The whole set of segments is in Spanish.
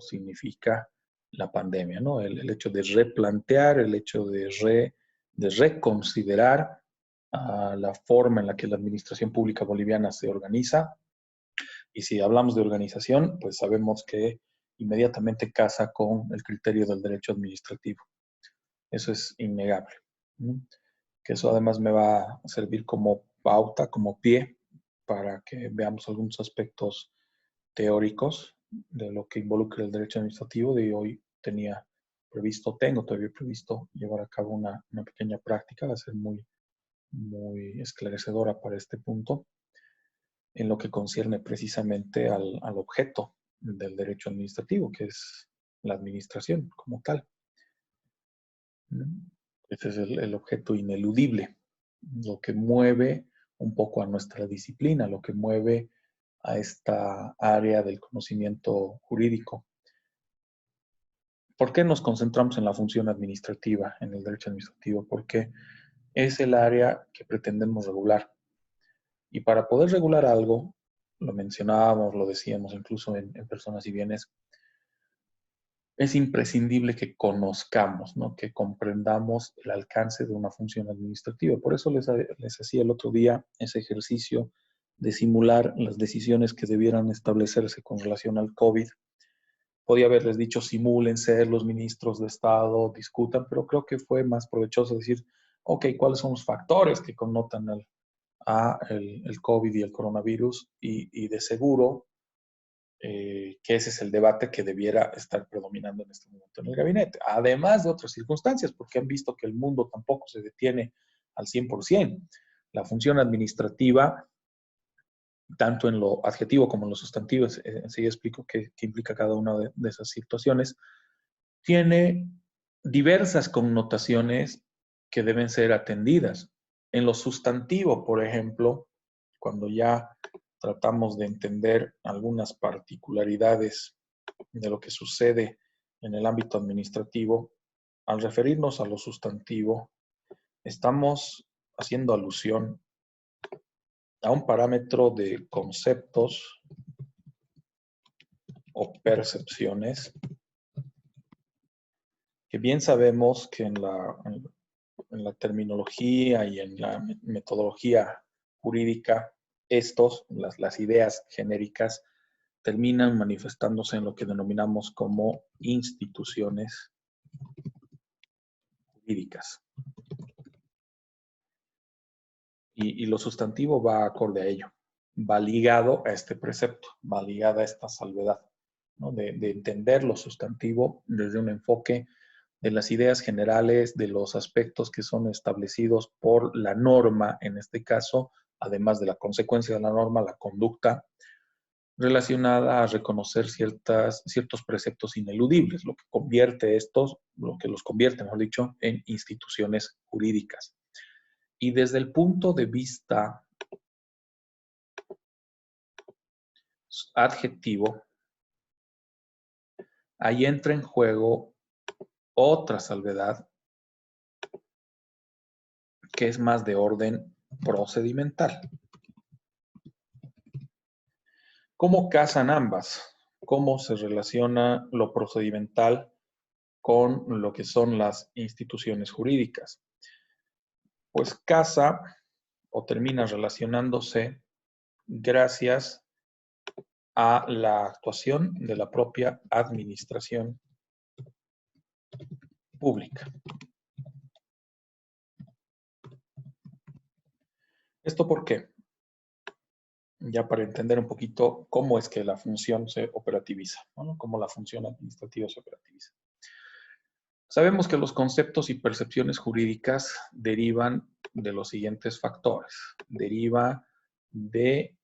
significa la pandemia, ¿no? El hecho de replantear, el hecho de reconsiderar la forma en la que la administración pública boliviana se organiza. Y si hablamos de organización, pues sabemos que inmediatamente casa con el criterio del derecho administrativo. Eso es innegable, ¿no? Que eso además me va a servir como pauta, como pie, para que veamos algunos aspectos teóricos de lo que involucra el derecho administrativo. De hoy tengo todavía previsto llevar a cabo una pequeña práctica, va a ser muy, muy esclarecedora para este punto, en lo que concierne precisamente al objeto del derecho administrativo, que es la administración como tal. Ese es el objeto ineludible, lo que mueve un poco a nuestra disciplina, lo que mueve a esta área del conocimiento jurídico. ¿Por qué nos concentramos en la función administrativa, en el derecho administrativo? Porque es el área que pretendemos regular. Y para poder regular algo, lo mencionábamos, lo decíamos incluso en Personas y Bienes, es imprescindible que conozcamos, ¿no? Que comprendamos el alcance de una función administrativa. Por eso les hacía el otro día ese ejercicio de simular las decisiones que debieran establecerse con relación al COVID. Podía haberles dicho, simulen ser los ministros de Estado, discutan, pero creo que fue más provechoso decir, ok, ¿cuáles son los factores que connotan el COVID y el coronavirus? Y de seguro que ese es el debate que debiera estar predominando en este momento en el gabinete, además de otras circunstancias, porque han visto que el mundo tampoco se detiene al 100%. La función administrativa, tanto en lo adjetivo como en lo sustantivo, enseguida explico qué implica cada una de esas situaciones, tiene diversas connotaciones que deben ser atendidas. En lo sustantivo, por ejemplo, cuando ya tratamos de entender algunas particularidades de lo que sucede en el ámbito administrativo, al referirnos a lo sustantivo, estamos haciendo alusión a un parámetro de conceptos o percepciones que bien sabemos que en la terminología y en la metodología jurídica, las ideas genéricas, terminan manifestándose en lo que denominamos como instituciones jurídicas. Y lo sustantivo va acorde a ello, va ligado a este precepto, va ligado a esta salvedad, ¿no? De entender lo sustantivo desde un enfoque de las ideas generales, de los aspectos que son establecidos por la norma, en este caso, además de la consecuencia de la norma, la conducta relacionada a reconocer ciertos preceptos ineludibles, lo que los convierte, mejor dicho, en instituciones jurídicas. Y desde el punto de vista adjetivo, ahí entra en juego otra salvedad que es más de orden procedimental. ¿Cómo casan ambas? ¿Cómo se relaciona lo procedimental con lo que son las instituciones jurídicas? Pues casa o termina relacionándose gracias a la actuación de la propia administración pública. ¿Esto por qué? Ya para entender un poquito cómo es que la función se operativiza, ¿no? Cómo la función administrativa se operativiza. Sabemos que los conceptos y percepciones jurídicas derivan de los siguientes factores. Derivan del,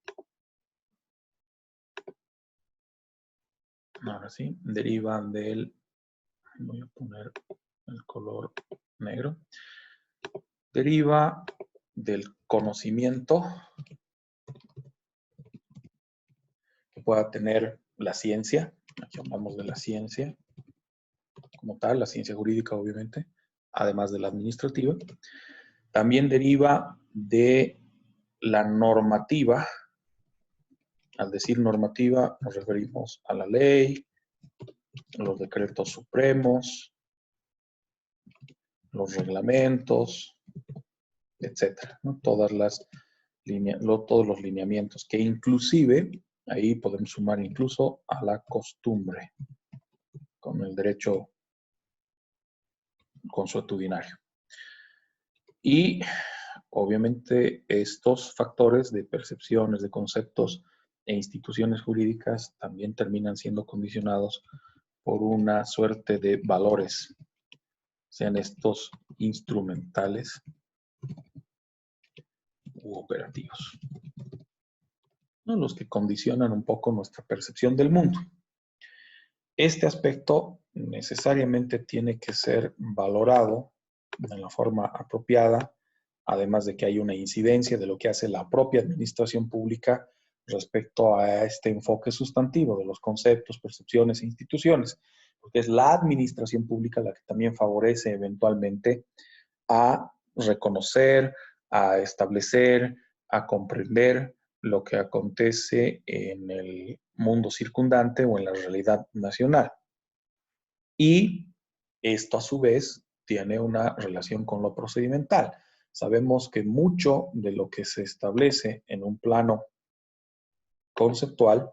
voy a poner el color negro, deriva del conocimiento que pueda tener la ciencia. Aquí hablamos de la ciencia como tal, la ciencia jurídica obviamente, además de la administrativa. También deriva de la normativa. Al decir normativa nos referimos a la ley, los decretos supremos, los reglamentos, etcétera, ¿no? Todos los lineamientos, que inclusive, ahí podemos sumar incluso a la costumbre, con el derecho consuetudinario. Y obviamente estos factores de percepciones, de conceptos e instituciones jurídicas también terminan siendo condicionados por una suerte de valores, sean estos instrumentales u operativos, ¿no? Los que condicionan un poco nuestra percepción del mundo. Este aspecto necesariamente tiene que ser valorado de la forma apropiada, además de que hay una incidencia de lo que hace la propia administración pública respecto a este enfoque sustantivo de los conceptos, percepciones e instituciones, porque es la administración pública la que también favorece eventualmente a reconocer, a establecer, a comprender lo que acontece en el mundo circundante o en la realidad nacional. Y esto a su vez tiene una relación con lo procedimental. Sabemos que mucho de lo que se establece en un plano conceptual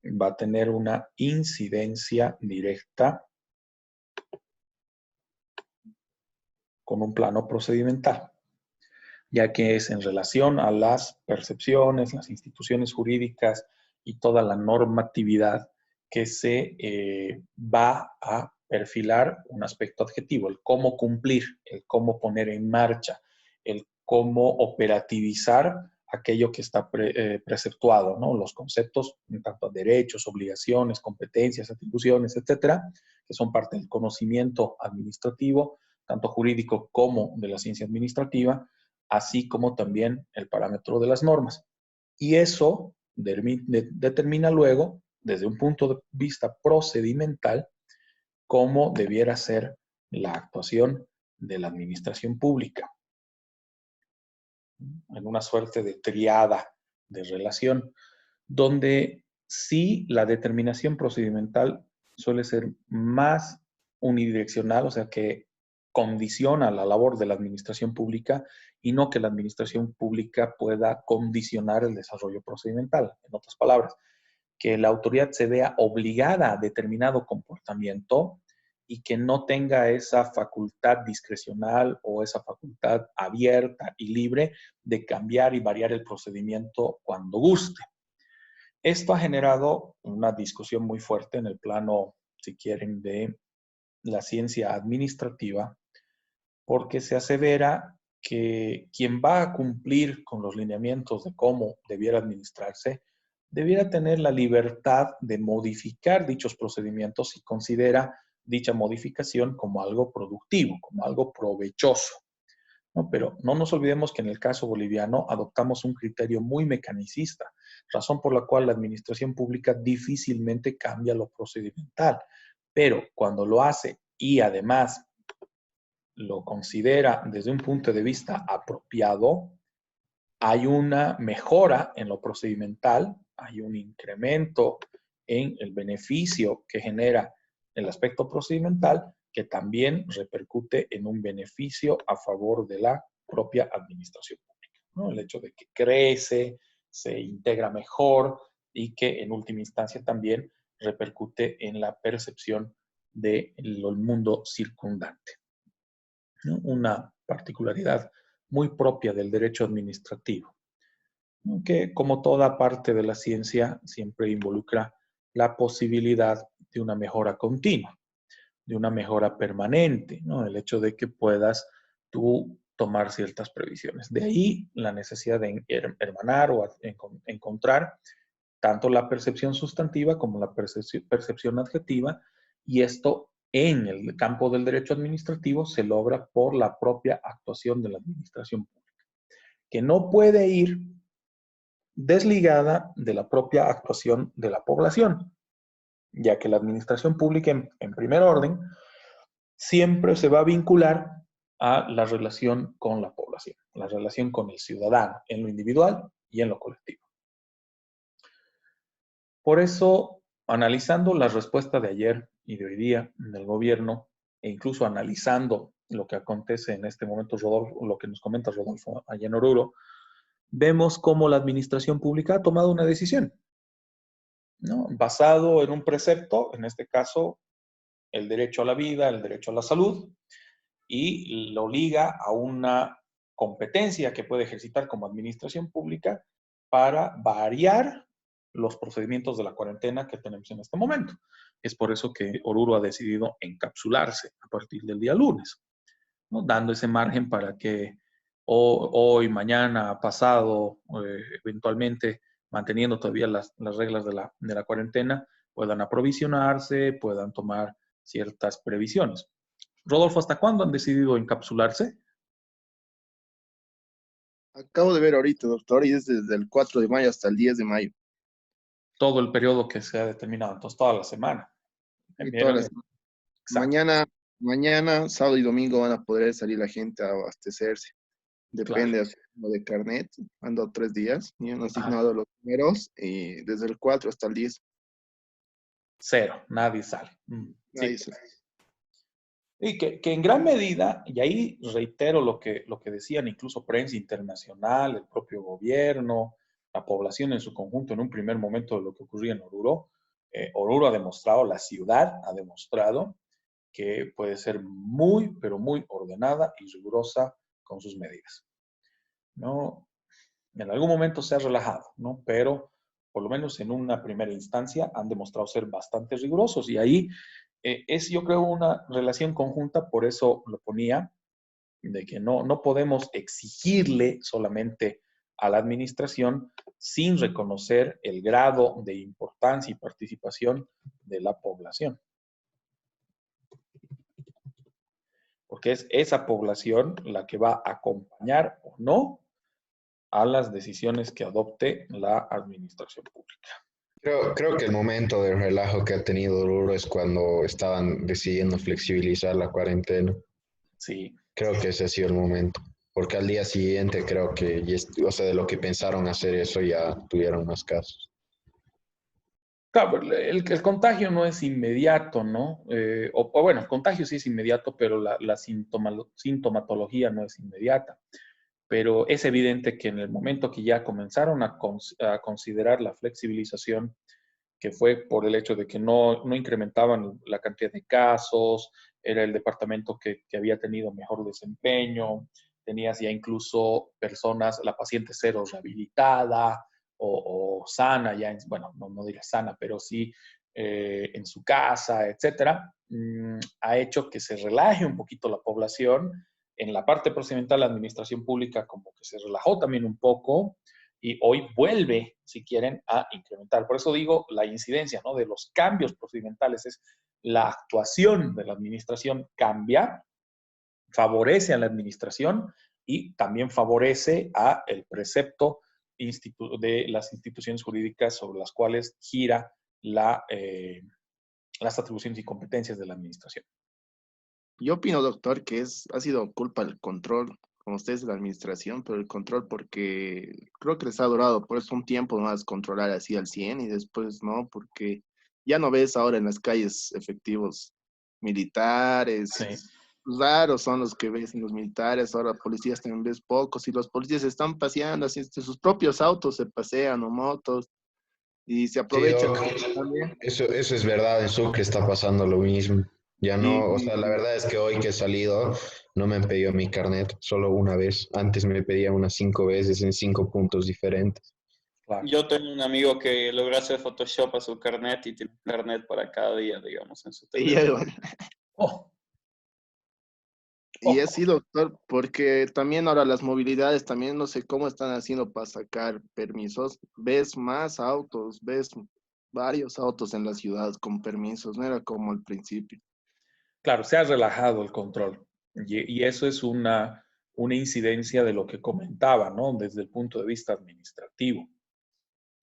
va a tener una incidencia directa con un plano procedimental, ya que es en relación a las percepciones, las instituciones jurídicas y toda la normatividad que se va a perfilar un aspecto adjetivo, el cómo cumplir, el cómo poner en marcha, el cómo operativizar aquello que está preceptuado, ¿no? Los conceptos en tanto a derechos, obligaciones, competencias, atribuciones, etcétera, que son parte del conocimiento administrativo, tanto jurídico como de la ciencia administrativa, así como también el parámetro de las normas. Y eso determina luego, desde un punto de vista procedimental, cómo debiera ser la actuación de la administración pública, en una suerte de triada de relación, donde sí la determinación procedimental suele ser más unidireccional, o sea que condiciona la labor de la administración pública y no que la administración pública pueda condicionar el desarrollo procedimental. En otras palabras, que la autoridad se vea obligada a determinado comportamiento y que no tenga esa facultad discrecional o esa facultad abierta y libre de cambiar y variar el procedimiento cuando guste. Esto ha generado una discusión muy fuerte en el plano, si quieren, de la ciencia administrativa, porque se asevera que quien va a cumplir con los lineamientos de cómo debiera administrarse, debiera tener la libertad de modificar dichos procedimientos si considera dicha modificación como algo productivo, como algo provechoso, ¿no? Pero no nos olvidemos que en el caso boliviano adoptamos un criterio muy mecanicista, razón por la cual la administración pública difícilmente cambia lo procedimental, pero cuando lo hace y además lo considera desde un punto de vista apropiado, hay una mejora en lo procedimental, hay un incremento en el beneficio que genera el aspecto procedimental, que también repercute en un beneficio a favor de la propia administración pública, ¿no? El hecho de que crece, se integra mejor y que en última instancia también repercute en la percepción del mundo circundante, ¿no? Una particularidad muy propia del derecho administrativo, ¿no? Que como toda parte de la ciencia siempre involucra la posibilidad de una mejora continua, de una mejora permanente, ¿no? El hecho de que puedas tú tomar ciertas previsiones. De ahí la necesidad de hermanar o encontrar tanto la percepción sustantiva como la percepción adjetiva, y esto en el campo del derecho administrativo se logra por la propia actuación de la administración pública, que no puede ir desligada de la propia actuación de la población, ya que la administración pública en primer orden siempre se va a vincular a la relación con la población, la relación con el ciudadano, en lo individual y en lo colectivo. Por eso, analizando la respuesta de ayer y de hoy día del gobierno, e incluso analizando lo que acontece en este momento, Rodolfo, lo que nos comenta Rodolfo allá en Oruro, vemos cómo la administración pública ha tomado una decisión, ¿no? Basado en un precepto, en este caso, el derecho a la vida, el derecho a la salud, y lo liga a una competencia que puede ejercitar como administración pública para variar los procedimientos de la cuarentena que tenemos en este momento. Es por eso que Oruro ha decidido encapsularse a partir del día lunes, ¿no? Dando ese margen para que hoy, mañana, pasado, eventualmente manteniendo todavía las reglas de la cuarentena, puedan aprovisionarse, puedan tomar ciertas previsiones. Rodolfo, ¿hasta cuándo han decidido encapsularse? Acabo de ver ahorita, doctor, y es desde el 4 de mayo hasta el 10 de mayo. Todo el periodo que se ha determinado, entonces toda la semana. Y todas Miren, las... exacto, Mañana, mañana, sábado y domingo van a poder salir la gente a abastecerse. claro. Depende de carnet. Han dado 3 días y han Ajá. asignado los números y desde el 4 hasta el 10. Cero, nadie sale. Nadie Sí. se... Y que en gran medida, y ahí reitero lo que decían incluso prensa internacional, el propio gobierno, la población en su conjunto en un primer momento de lo que ocurría en Oruro, Oruro ha demostrado, la ciudad ha demostrado que puede ser muy, pero muy ordenada y rigurosa con sus medidas, ¿no? En algún momento se ha relajado, ¿no? Pero por lo menos en una primera instancia han demostrado ser bastante rigurosos y ahí es, yo creo, una relación conjunta, por eso lo ponía, de que no podemos exigirle solamente a la administración sin reconocer el grado de importancia y participación de la población, porque es esa población la que va a acompañar o no a las decisiones que adopte la administración pública. Creo que el momento de relajo que ha tenido Oruro es cuando estaban decidiendo flexibilizar la cuarentena. Sí. Creo que ese ha sido el momento. Porque al día siguiente creo que, o sea, de lo que pensaron hacer eso ya tuvieron más casos. Claro, el contagio no es inmediato, ¿no? O bueno, el contagio sí es inmediato, pero la sintomatología no es inmediata. Pero es evidente que en el momento que ya comenzaron a considerar la flexibilización, que fue por el hecho de que no incrementaban la cantidad de casos, era el departamento que había tenido mejor desempeño, tenías ya incluso personas, la paciente cero rehabilitada o sana, ya, bueno, no diré sana, pero sí en su casa, etcétera, ha hecho que se relaje un poquito la población. En la parte procedimental, la administración pública como que se relajó también un poco, y hoy vuelve, si quieren, a incrementar. Por eso digo la incidencia, ¿no?, de los cambios procedimentales, es la actuación de la administración cambia, favorece a la administración y también favorece a el precepto de las instituciones jurídicas sobre las cuales gira las atribuciones y competencias de la administración. Yo opino, doctor, que ha sido culpa del control, como ustedes de la administración, pero el control porque creo que les ha durado por eso un tiempo más controlar así al 100 y después no, porque ya no ves ahora en las calles efectivos militares. Sí, Raros son los que ves en los militares, ahora policías también ves pocos y los policías están paseando así, sus propios autos se pasean o motos y se Sí, aprovecha Doc, también. eso es verdad, en Sucre está pasando lo mismo. Ya no, o Y, sea, la verdad es que hoy que he salido no me han pedido mi carnet, solo una vez. Antes me pedía unas 5 veces en 5 puntos diferentes. claro. Yo tengo un amigo que logró hacer Photoshop a su carnet y tiene un carnet para cada día, digamos, en su y, teléfono. Oh, y oh. así, doctor, porque también ahora las movilidades, también no sé cómo están haciendo para sacar permisos. Ves más autos, ves varios autos en la ciudad con permisos, no era como al principio. Claro, se ha relajado el control y eso es una incidencia de lo que comentaba, ¿no? Desde el punto de vista administrativo,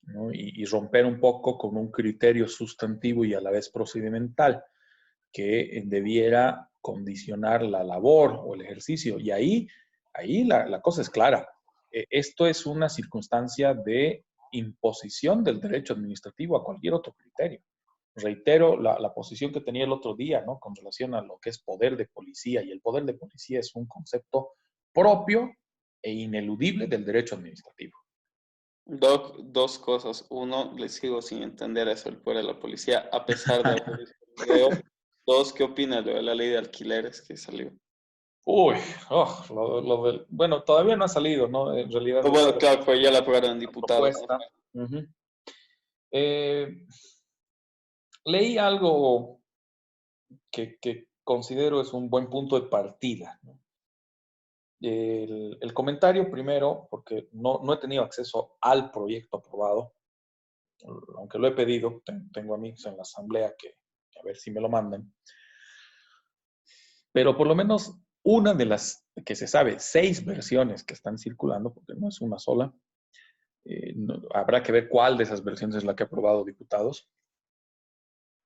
¿no? Y romper un poco con un criterio sustantivo y a la vez procedimental que debiera condicionar la labor o el ejercicio. Y ahí la cosa es clara. Esto es una circunstancia de imposición del derecho administrativo a cualquier otro criterio. reitero la posición que tenía el otro día, ¿no? Con relación a lo que es poder de policía, y el poder de policía es un concepto propio e ineludible del derecho administrativo. Doc, dos cosas. Uno, le sigo sin entender eso, el poder de la policía, a pesar de haber visto el video. Dos, ¿qué opina de la ley de alquileres que salió? Uy, bueno, todavía no ha salido, ¿no? En realidad Bueno, claro, pues ya la aprobaron en la diputados, ¿no? propuesta. Uh-huh. Leí algo que considero es un buen punto de partida, ¿no? El comentario primero, porque no he tenido acceso al proyecto aprobado, aunque lo he pedido, tengo amigos en la asamblea que a ver si me lo mandan, pero por lo menos una de las que se sabe, 6 versiones que están circulando, porque no es una sola, habrá que ver cuál de esas versiones es la que ha aprobado diputados.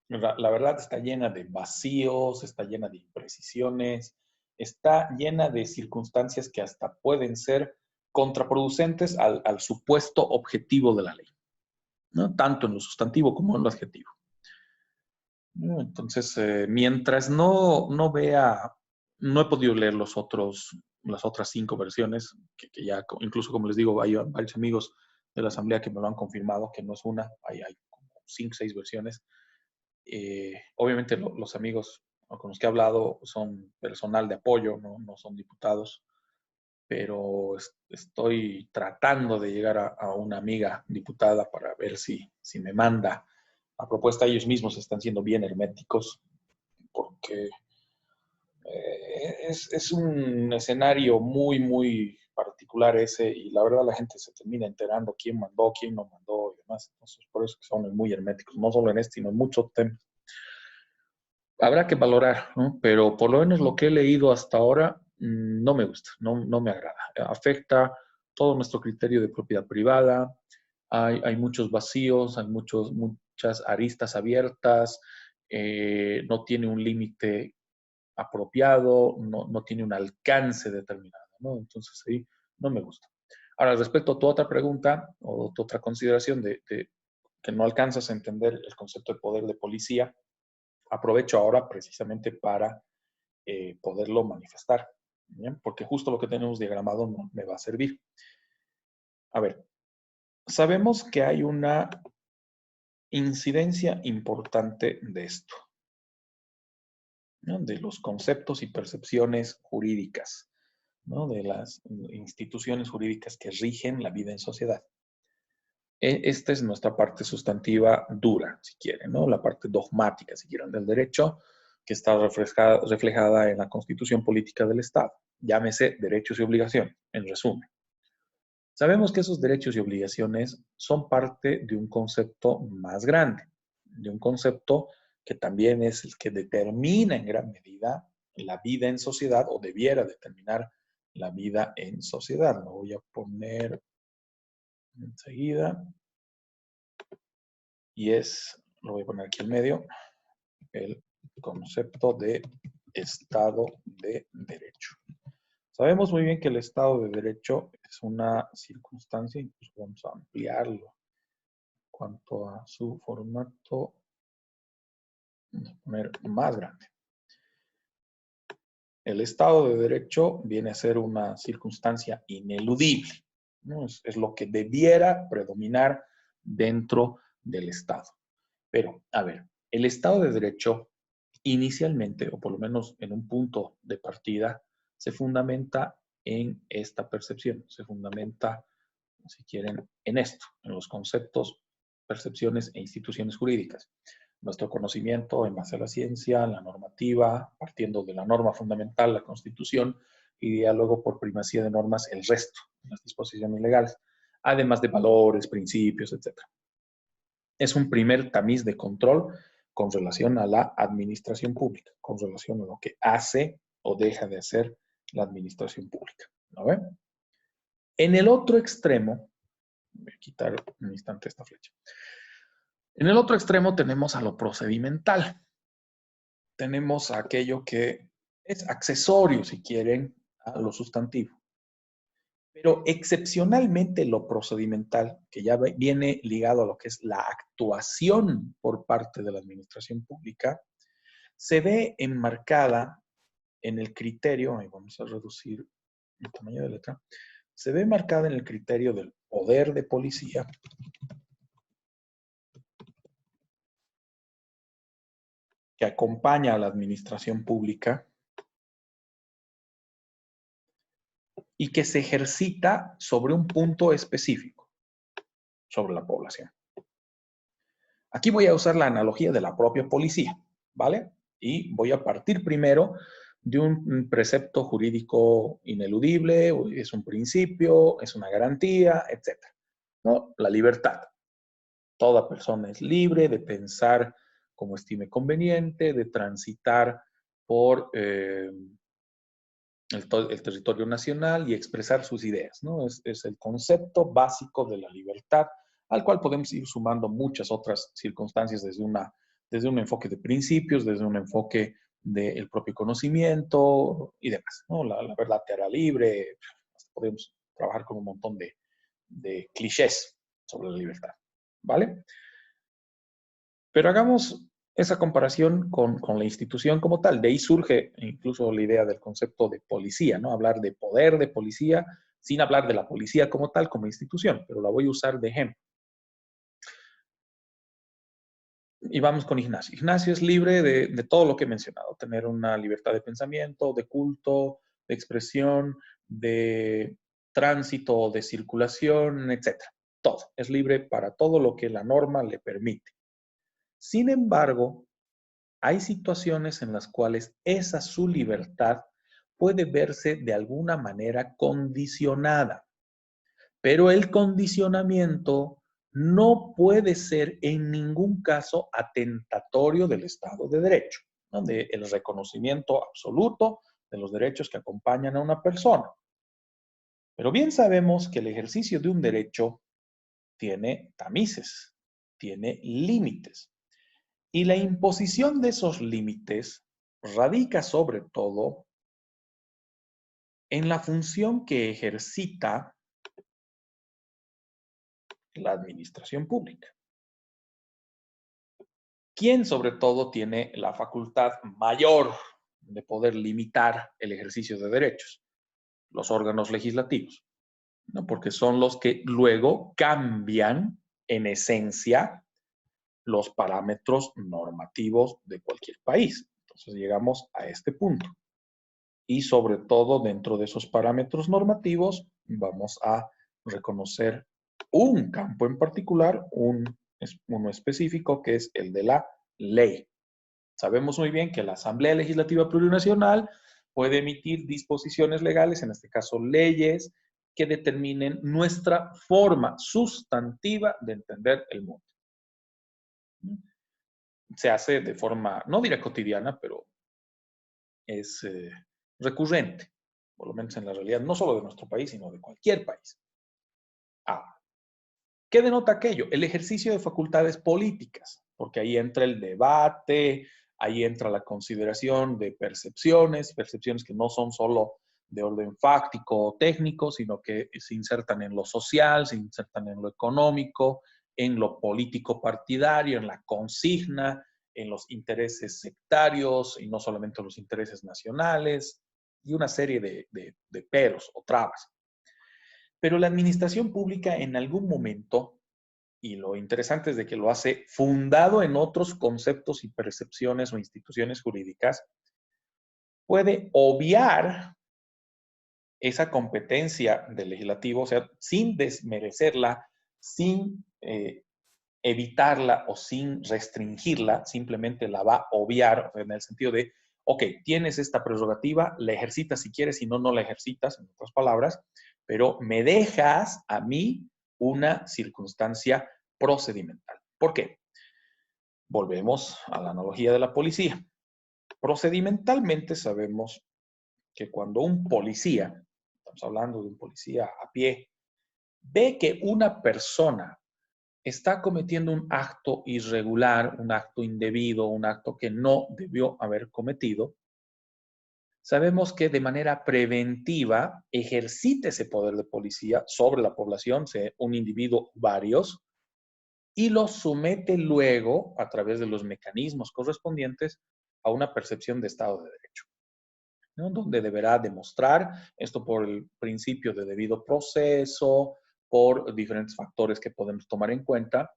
La verdad está llena de vacíos, está llena de imprecisiones, está llena de circunstancias que hasta pueden ser contraproducentes al supuesto objetivo de la ley, ¿no? Tanto en lo sustantivo como en lo adjetivo. Entonces, mientras no vea, no he podido leer las otras 5 versiones, que ya, incluso como les digo, hay varios amigos de la asamblea que me lo han confirmado, que no es una, hay como 5 o 6 versiones. Obviamente los amigos con los que he hablado son personal de apoyo, no son diputados, pero estoy tratando de llegar a una amiga diputada para ver si me manda la propuesta. Ellos mismos están siendo bien herméticos porque es un escenario muy particular ese, y la verdad la gente se termina enterando quién mandó, quién no mandó y demás. Entonces, por eso que son muy herméticos, no solo en este, sino en muchos temas. Habrá que valorar, ¿no? Pero por lo menos lo que he leído hasta ahora no me gusta, no me agrada. Afecta todo nuestro criterio de propiedad privada, hay muchos vacíos, hay muchas aristas abiertas, no tiene un límite apropiado, no tiene un alcance determinado, ¿no? Entonces ahí no me gusta. Ahora, respecto a tu otra pregunta o tu otra consideración de que no alcanzas a entender el concepto de poder de policía, aprovecho ahora precisamente para poderlo manifestar, ¿bien? Porque justo lo que tenemos diagramado no me va a servir. A ver, sabemos que hay una incidencia importante de esto, ¿no? De los conceptos y percepciones jurídicas, ¿no? De las instituciones jurídicas que rigen la vida en sociedad. Esta es nuestra parte sustantiva dura, si quieren, ¿no? La parte dogmática, si quieren, del derecho, que está reflejada en la Constitución Política del Estado. Llámese derechos y obligaciones, en resumen. Sabemos que esos derechos y obligaciones son parte de un concepto más grande, de un concepto que también es el que determina en gran medida la vida en sociedad, o debiera determinar la vida en sociedad. Lo voy a poner enseguida. Y lo voy a poner aquí en medio, el concepto de Estado de Derecho. Sabemos muy bien que el Estado de Derecho es una circunstancia, incluso vamos a ampliarlo en cuanto a su formato, vamos a poner más grande. El Estado de Derecho viene a ser una circunstancia ineludible, ¿no? Es lo que debiera predominar dentro del Estado. Pero, a ver, el Estado de Derecho inicialmente, o por lo menos en un punto de partida, se fundamenta en esta percepción, se fundamenta, si quieren, en esto, en los conceptos, percepciones e instituciones jurídicas. Nuestro conocimiento en base a la ciencia, la normativa, partiendo de la norma fundamental, la Constitución, y ya luego por primacía de normas el resto, las disposiciones legales, además de valores, principios, etc. Es un primer tamiz de control con relación a la administración pública, con relación a lo que hace o deja de hacer la administración pública, ¿no ven? En el otro extremo, voy a quitar un instante esta flecha. En el otro extremo tenemos a lo procedimental. Tenemos aquello que es accesorio, si quieren, a lo sustantivo. Pero excepcionalmente lo procedimental, que ya viene ligado a lo que es la actuación por parte de la administración pública, se ve enmarcada en el criterio, y vamos a reducir el tamaño de letra, se ve marcada en el criterio del poder de policía que acompaña a la administración pública y que se ejercita sobre un punto específico, sobre la población. Aquí voy a usar la analogía de la propia policía, ¿vale? Y voy a partir primero de un precepto jurídico ineludible, es un principio, es una garantía, etc. ¿No? La libertad. Toda persona es libre de pensar como estime conveniente, de transitar por el territorio nacional y expresar sus ideas, ¿no? Es el concepto básico de la libertad, al cual podemos ir sumando muchas otras circunstancias desde un enfoque de principios, desde un enfoque del propio conocimiento y demás, ¿no? La verdad te hará libre, podemos trabajar con un montón de clichés sobre la libertad, ¿vale? Pero hagamos esa comparación con la institución como tal. De ahí surge incluso la idea del concepto de policía, ¿no? Hablar de poder de policía sin hablar de la policía como tal, como institución, pero la voy a usar de ejemplo. Y vamos con Ignacio. Ignacio es libre de todo lo que he mencionado, tener una libertad de pensamiento, de culto, de expresión, de tránsito, de circulación, etc. Todo. Es libre para todo lo que la norma le permite. Sin embargo, hay situaciones en las cuales esa su libertad puede verse de alguna manera condicionada, pero el condicionamiento no puede ser en ningún caso atentatorio del Estado de Derecho, ¿no? De el reconocimiento absoluto de los derechos que acompañan a una persona. Pero bien sabemos que el ejercicio de un derecho tiene tamices, tiene límites. Y la imposición de esos límites radica sobre todo en la función que ejercita la administración pública. ¿Quién sobre todo tiene la facultad mayor de poder limitar el ejercicio de derechos? Los órganos legislativos, ¿no? Porque son los que luego cambian en esencia los parámetros normativos de cualquier país. Entonces llegamos a este punto. Y sobre todo dentro de esos parámetros normativos vamos a reconocer un campo en particular, uno específico que es el de la ley. Sabemos muy bien que la Asamblea Legislativa Plurinacional puede emitir disposiciones legales, en este caso leyes, que determinen nuestra forma sustantiva de entender el mundo. Se hace de forma, no diré cotidiana, pero es recurrente, por lo menos en la realidad, no solo de nuestro país, sino de cualquier país. ¿Qué denota aquello? El ejercicio de facultades políticas, porque ahí entra el debate, ahí entra la consideración de percepciones que no son solo de orden fáctico o técnico, sino que se insertan en lo social, se insertan en lo económico, en lo político partidario, en la consigna, en los intereses sectarios y no solamente los intereses nacionales, y una serie de peros o trabas. Pero la administración pública en algún momento, y lo interesante es de que lo hace fundado en otros conceptos y percepciones o instituciones jurídicas, puede obviar esa competencia del legislativo, o sea, sin desmerecerla, sin evitarla o sin restringirla, simplemente la va a obviar en el sentido de, ok, tienes esta prerrogativa, la ejercitas si quieres, si no, no la ejercitas, en otras palabras, pero me dejas a mí una circunstancia procedimental. ¿Por qué? Volvemos a la analogía de la policía. Procedimentalmente sabemos que cuando un policía, estamos hablando de un policía a pie, ve que una persona está cometiendo un acto irregular, un acto indebido, un acto que no debió haber cometido, sabemos que de manera preventiva ejercita ese poder de policía sobre la población, sea un individuo, varios, y los somete luego, a través de los mecanismos correspondientes, a una percepción de Estado de Derecho, ¿no? Donde deberá demostrar, esto por el principio de debido proceso, por diferentes factores que podemos tomar en cuenta,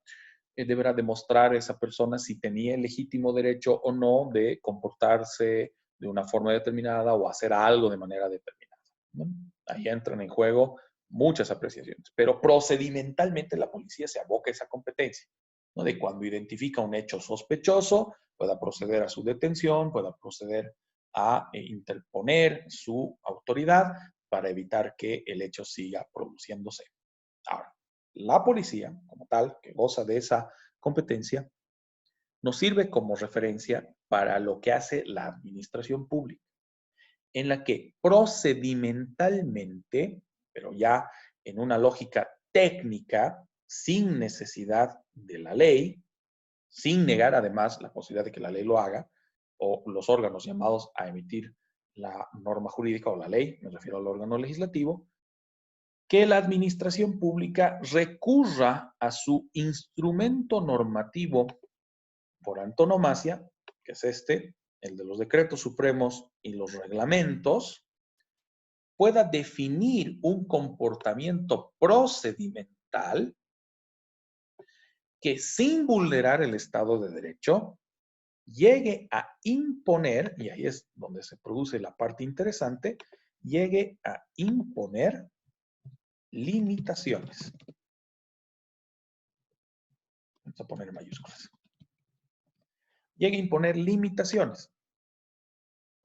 deberá demostrar esa persona si tenía el legítimo derecho o no de comportarse de una forma determinada o hacer algo de manera determinada, ¿no? Ahí entran en juego muchas apreciaciones, pero procedimentalmente la policía se aboca a esa competencia, ¿no? De cuando identifica un hecho sospechoso, pueda proceder a su detención, pueda proceder a interponer su autoridad para evitar que el hecho siga produciéndose. Ahora, la policía, como tal, que goza de esa competencia, nos sirve como referencia para lo que hace la administración pública, en la que procedimentalmente, pero ya en una lógica técnica, sin necesidad de la ley, sin negar además la posibilidad de que la ley lo haga, o los órganos llamados a emitir la norma jurídica o la ley, me refiero al órgano legislativo, que la administración pública recurra a su instrumento normativo por antonomasia, que es este, el de los decretos supremos y los reglamentos, pueda definir un comportamiento procedimental que sin vulnerar el Estado de Derecho llegue a imponer, y ahí es donde se produce la parte interesante, llegue a imponer limitaciones. Vamos a poner mayúsculas. Llegue a imponer limitaciones.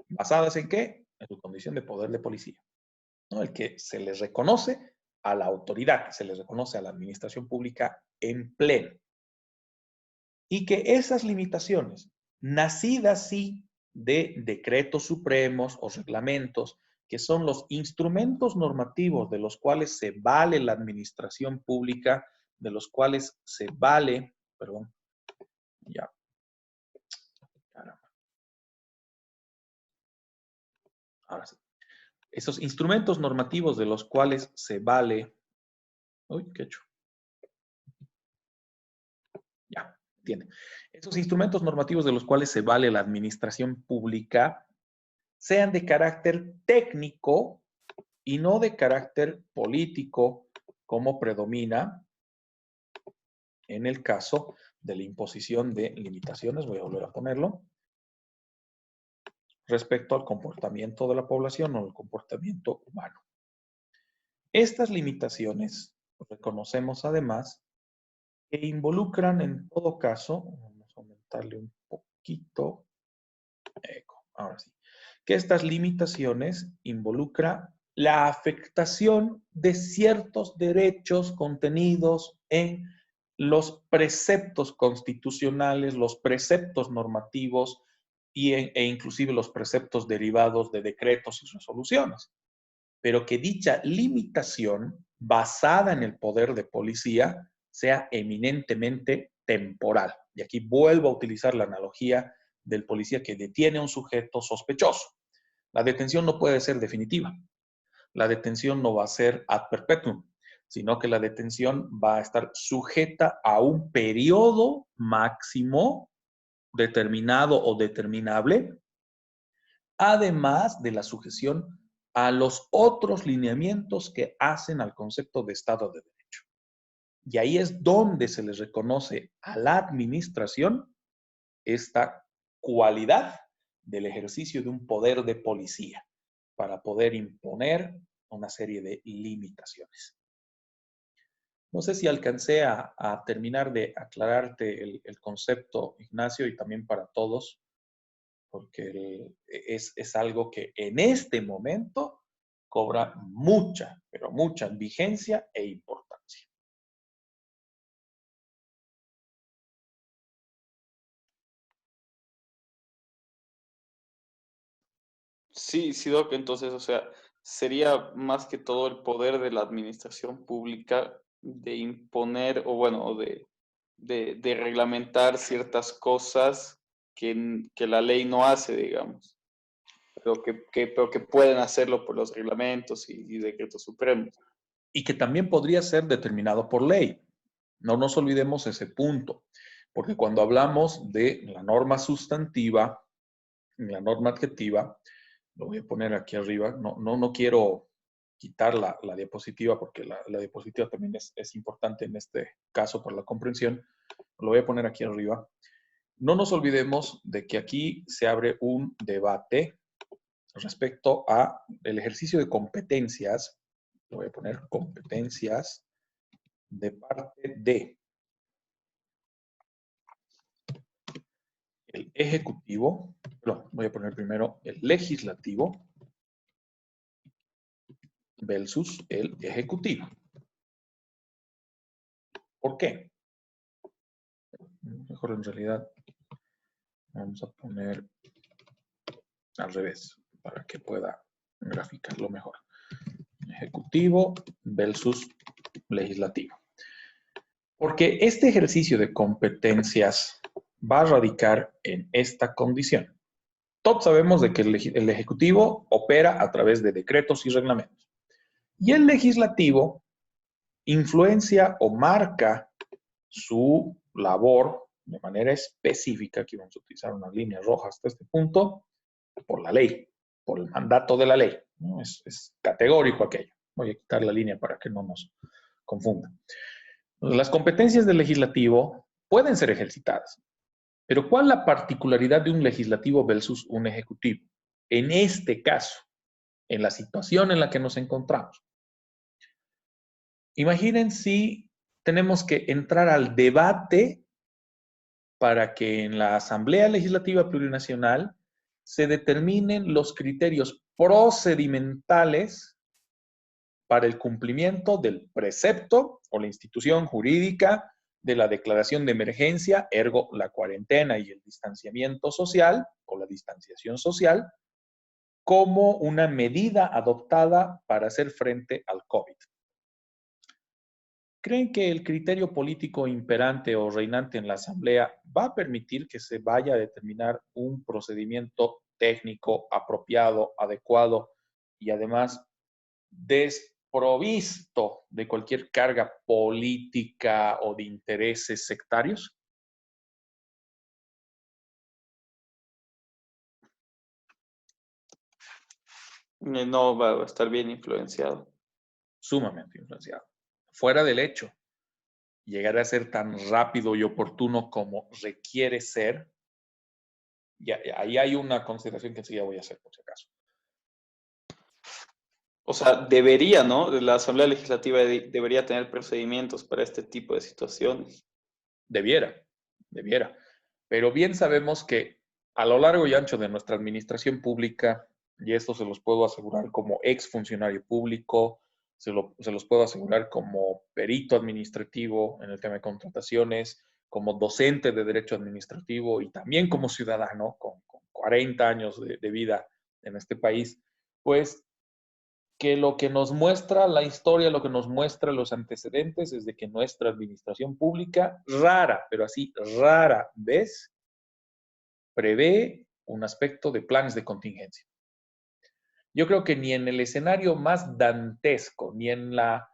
¿Basadas en qué? En su condición de poder de policía, ¿no? El que se les reconoce a la autoridad, se les reconoce a la administración pública en pleno. Y que esas limitaciones, nacidas sí de decretos supremos o reglamentos, que son los instrumentos normativos de los cuales se vale la administración pública, de los cuales se vale, perdón, ya, caramba, ahora sí. Esos instrumentos normativos de los cuales se vale, uy, qué hecho, ya, entiende. Esos instrumentos normativos de los cuales se vale la administración pública sean de carácter técnico y no de carácter político, como predomina en el caso de la imposición de limitaciones, voy a volver a ponerlo, respecto al comportamiento de la población o el comportamiento humano. Estas limitaciones reconocemos además que involucran en todo caso, vamos a aumentarle un poquito, ahora sí, que estas limitaciones involucran la afectación de ciertos derechos contenidos en los preceptos constitucionales, los preceptos normativos e inclusive los preceptos derivados de decretos y resoluciones. Pero que dicha limitación basada en el poder de policía sea eminentemente temporal. Y aquí vuelvo a utilizar la analogía del policía que detiene a un sujeto sospechoso. La detención no puede ser definitiva. La detención no va a ser ad perpetuum, sino que la detención va a estar sujeta a un periodo máximo determinado o determinable, además de la sujeción a los otros lineamientos que hacen al concepto de Estado de Derecho. Y ahí es donde se les reconoce a la administración esta cualidad del ejercicio de un poder de policía para poder imponer una serie de limitaciones. No sé si alcancé a terminar de aclararte el concepto, Ignacio, y también para todos, porque es algo que en este momento cobra mucha, pero mucha vigencia e importancia. Sí, sí, Doc, entonces, o sea, sería más que todo el poder de la administración pública de imponer, o bueno, o de reglamentar ciertas cosas que la ley no hace, digamos. pero que pueden hacerlo por los reglamentos y decretos supremos. Y que también podría ser determinado por ley. No nos olvidemos ese punto, porque cuando hablamos de la norma sustantiva, la norma adjetiva, lo voy a poner aquí arriba, no quiero quitar la diapositiva porque la diapositiva también es importante en este caso para la comprensión, lo voy a poner aquí arriba. No nos olvidemos de que aquí se abre un debate respecto a el ejercicio de competencias, lo voy a poner competencias de parte de el ejecutivo, no, voy a poner primero el legislativo versus el ejecutivo. ¿Por qué? Mejor en realidad vamos a poner al revés para que pueda graficarlo mejor. Ejecutivo versus legislativo. Porque este ejercicio de competencias va a radicar en esta condición. Todos sabemos de que el Ejecutivo opera a través de decretos y reglamentos. Y el Legislativo influencia o marca su labor de manera específica, aquí vamos a utilizar una línea roja hasta este punto, por la ley, por el mandato de la ley, ¿no? Es categórico aquello. Voy a quitar la línea para que no nos confunda. Las competencias del legislativo pueden ser ejercitadas, pero ¿cuál es la particularidad de un legislativo versus un ejecutivo? En este caso, en la situación en la que nos encontramos. Imaginen si tenemos que entrar al debate para que en la Asamblea Legislativa Plurinacional se determinen los criterios procedimentales para el cumplimiento del precepto o la institución jurídica de la declaración de emergencia, ergo la cuarentena y el distanciamiento social o la distanciación social, como una medida adoptada para hacer frente al COVID. ¿Creen que el criterio político imperante o reinante en la Asamblea va a permitir que se vaya a determinar un procedimiento técnico apropiado, adecuado y además desprovisto de cualquier carga política o de intereses sectarios? No va a estar bien influenciado. Sumamente influenciado. Fuera del hecho, llegar a ser tan rápido y oportuno como requiere ser, ahí hay una consideración que enseguida voy a hacer por si acaso. O sea, debería, ¿no? La Asamblea Legislativa debería tener procedimientos para este tipo de situaciones. Debiera. Pero bien sabemos que a lo largo y ancho de nuestra administración pública, y esto se los puedo asegurar como exfuncionario público, se los puedo asegurar como perito administrativo en el tema de contrataciones, como docente de derecho administrativo y también como ciudadano con 40 años de vida en este país, pues que lo que nos muestra la historia, lo que nos muestra los antecedentes es de que nuestra administración pública pero así rara vez, prevé un aspecto de planes de contingencia. Yo creo que ni en el escenario más dantesco, ni en la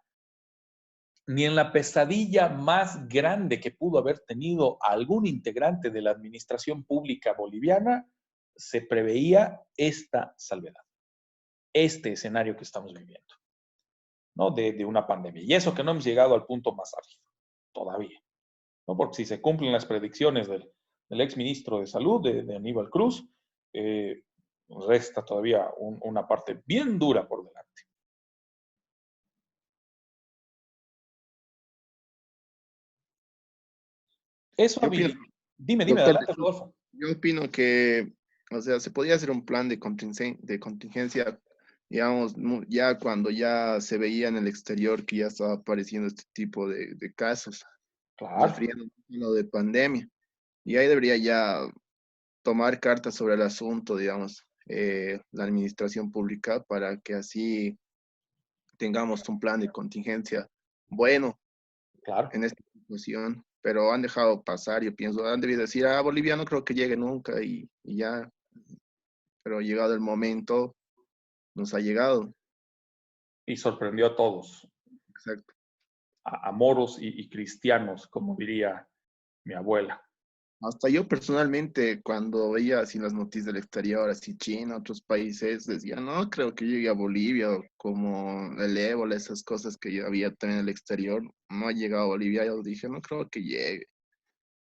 pesadilla más grande que pudo haber tenido algún integrante de la administración pública boliviana, se preveía esta salvedad, este escenario que estamos viviendo, ¿no? De una pandemia. Y eso que no hemos llegado al punto más álgido, todavía, ¿no? Porque si se cumplen las predicciones del exministro de Salud, de Aníbal Cruz, resta todavía una parte bien dura por delante. Eso habilita. Dime, Doctor, adelante, Rodolfo. yo opino que, o sea, se podría hacer un plan de contingencia, digamos, ya cuando ya se veía en el exterior que ya estaba apareciendo este tipo de casos, Claro. refiriéndonos de pandemia. Y ahí debería ya tomar cartas sobre el asunto, digamos, la administración pública para que así tengamos un plan de contingencia bueno Claro. en esta situación, pero han dejado pasar, yo pienso, han debido decir, Bolivia no creo que llegue nunca y ya pero llegado el momento, nos ha llegado. Y sorprendió a todos, Exacto. a moros y cristianos, como diría mi abuela. Hasta yo personalmente, cuando veía así las noticias del exterior, así China, otros países, decía, no, creo que llegue a Bolivia, o como el ébola, esas cosas que yo había también en el exterior, no ha llegado a Bolivia, yo dije, no creo que llegue.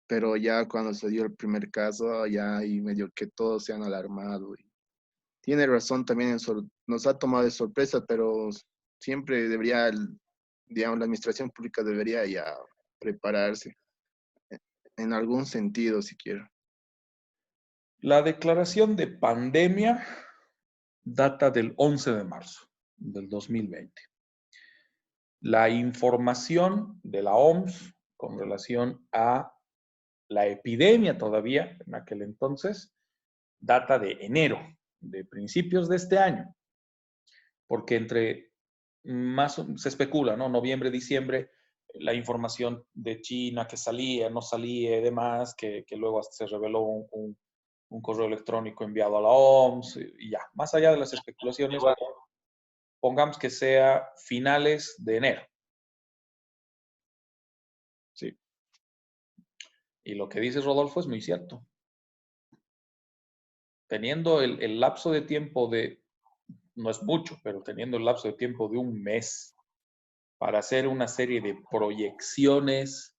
Pero ya cuando se dio el primer caso, ya ahí medio que todos se han alarmado. Y tiene razón también, nos ha tomado de sorpresa, pero siempre debería, digamos, la administración pública debería ya prepararse, en algún sentido siquiera. La declaración de pandemia data del 11 de marzo del 2020. La información de la OMS con relación a la epidemia todavía en aquel entonces data de enero, de principios de este año, porque entre más se especula, ¿no? Noviembre, diciembre, la información de China que salía, no salía y demás, que luego hasta se reveló un correo electrónico enviado a la OMS y ya. Más allá de las especulaciones, pongamos que sea finales de enero. Sí. Y lo que dice Rodolfo es muy cierto. Teniendo el lapso de tiempo de, no es mucho, pero teniendo el lapso de tiempo de un mes para hacer una serie de proyecciones,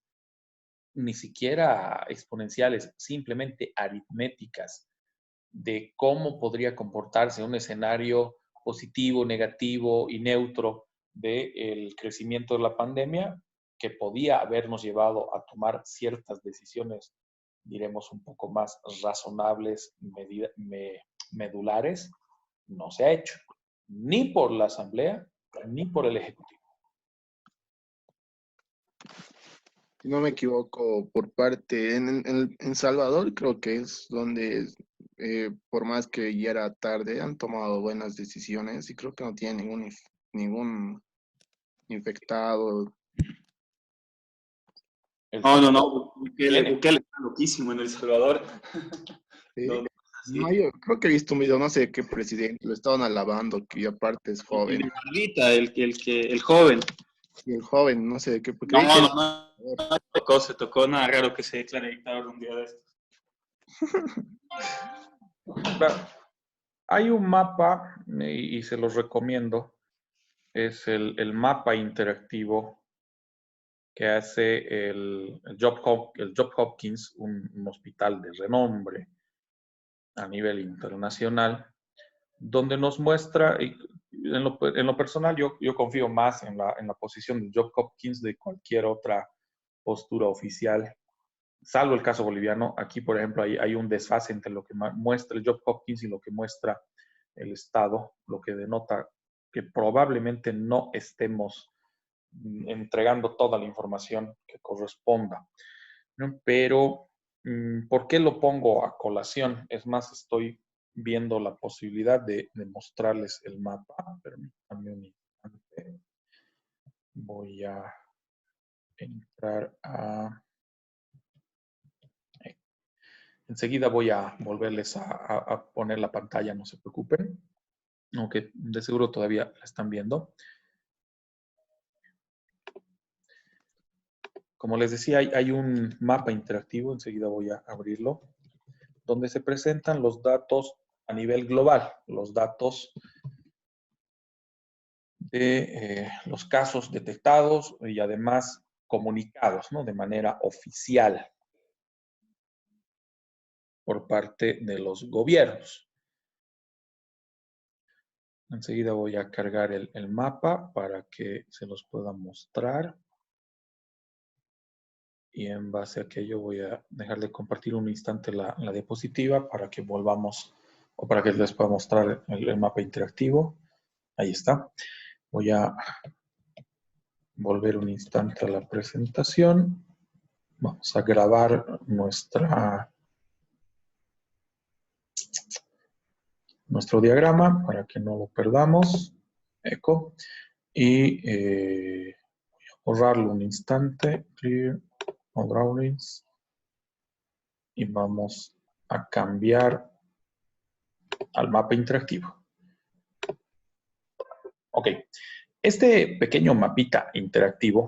ni siquiera exponenciales, simplemente aritméticas, de cómo podría comportarse un escenario positivo, negativo y neutro del crecimiento de la pandemia, que podía habernos llevado a tomar ciertas decisiones, diremos, un poco más razonables, medulares, no se ha hecho, ni por la Asamblea, ni por el Ejecutivo. Si no me equivoco, por parte, en Salvador creo que es donde, por más que ya era tarde, han tomado buenas decisiones y creo que no tiene ningún infectado. No. Bukele está loquísimo en El Salvador. ¿Sí? No, No, así. yo creo que he visto un video, no sé qué presidente, lo estaban alabando, que aparte es El joven. de Barbita, el joven. Y el joven, no sé qué, No, creí que... se tocó nada raro que se declare dictador un día de estos. Hay un mapa, y se los recomiendo, es el mapa interactivo que hace el Job Hopkins, un hospital de renombre a nivel internacional, donde nos muestra, en lo personal yo confío más en la posición del Job Hopkins de cualquier otra postura oficial, salvo el caso boliviano. Aquí, por ejemplo, hay un desfase entre lo que muestra el Job Hopkins y lo que muestra el Estado, lo que denota que probablemente no estemos entregando toda la información que corresponda, ¿no? Pero, ¿por qué lo pongo a colación? Es más, estoy viendo la posibilidad de mostrarles el mapa. Permítanme un instante. Voy a entrar a... Enseguida voy a volverles a poner la pantalla, no se preocupen. Aunque de seguro todavía la están viendo. Como les decía, hay un mapa interactivo, enseguida voy a abrirlo, donde se presentan los datos a nivel global, los datos de los casos detectados y además comunicados, ¿no? De manera oficial por parte de los gobiernos. Enseguida voy a cargar el mapa para que se los pueda mostrar. Y en base a aquello voy a dejar de compartir un instante la diapositiva para que volvamos o para que les pueda mostrar el mapa interactivo. Ahí está. Voy a volver un instante a la presentación. Vamos a grabar nuestro diagrama para que no lo perdamos. Eco. Y voy a borrarlo un instante. Clear. No drawings. Y vamos a cambiar al mapa interactivo. Ok, este pequeño mapita interactivo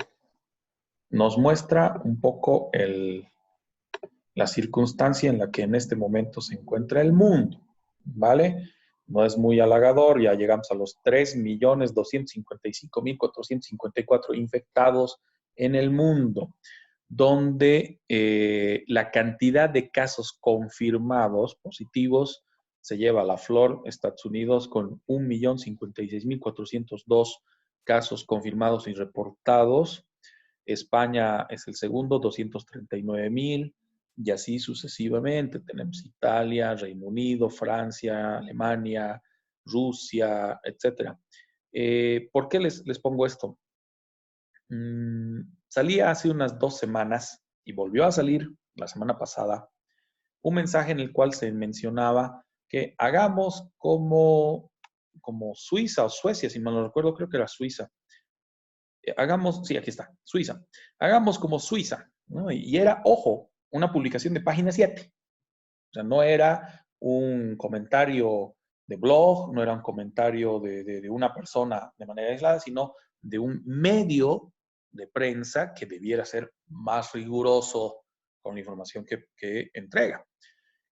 nos muestra un poco la circunstancia en la que en este momento se encuentra el mundo, ¿vale? No es muy halagador, ya llegamos a los 3.255.454 infectados en el mundo, donde la cantidad de casos confirmados positivos se lleva a la flor, Estados Unidos, con 1.056.402 casos confirmados y reportados. España es el segundo, 239.000, y así sucesivamente. Tenemos Italia, Reino Unido, Francia, Alemania, Rusia, etc. ¿Por qué les pongo esto? Salía hace unas 2 semanas y volvió a salir la semana pasada un mensaje en el cual se mencionaba que hagamos como Suiza o Suecia, si mal no recuerdo, creo que era Suiza. Sí, aquí está, Suiza. Hagamos como Suiza, ¿no? Y era, ojo, una publicación de página 7. O sea, no era un comentario de blog, no era un comentario de una persona de manera aislada, sino de un medio de prensa que debiera ser más riguroso con la información que entrega.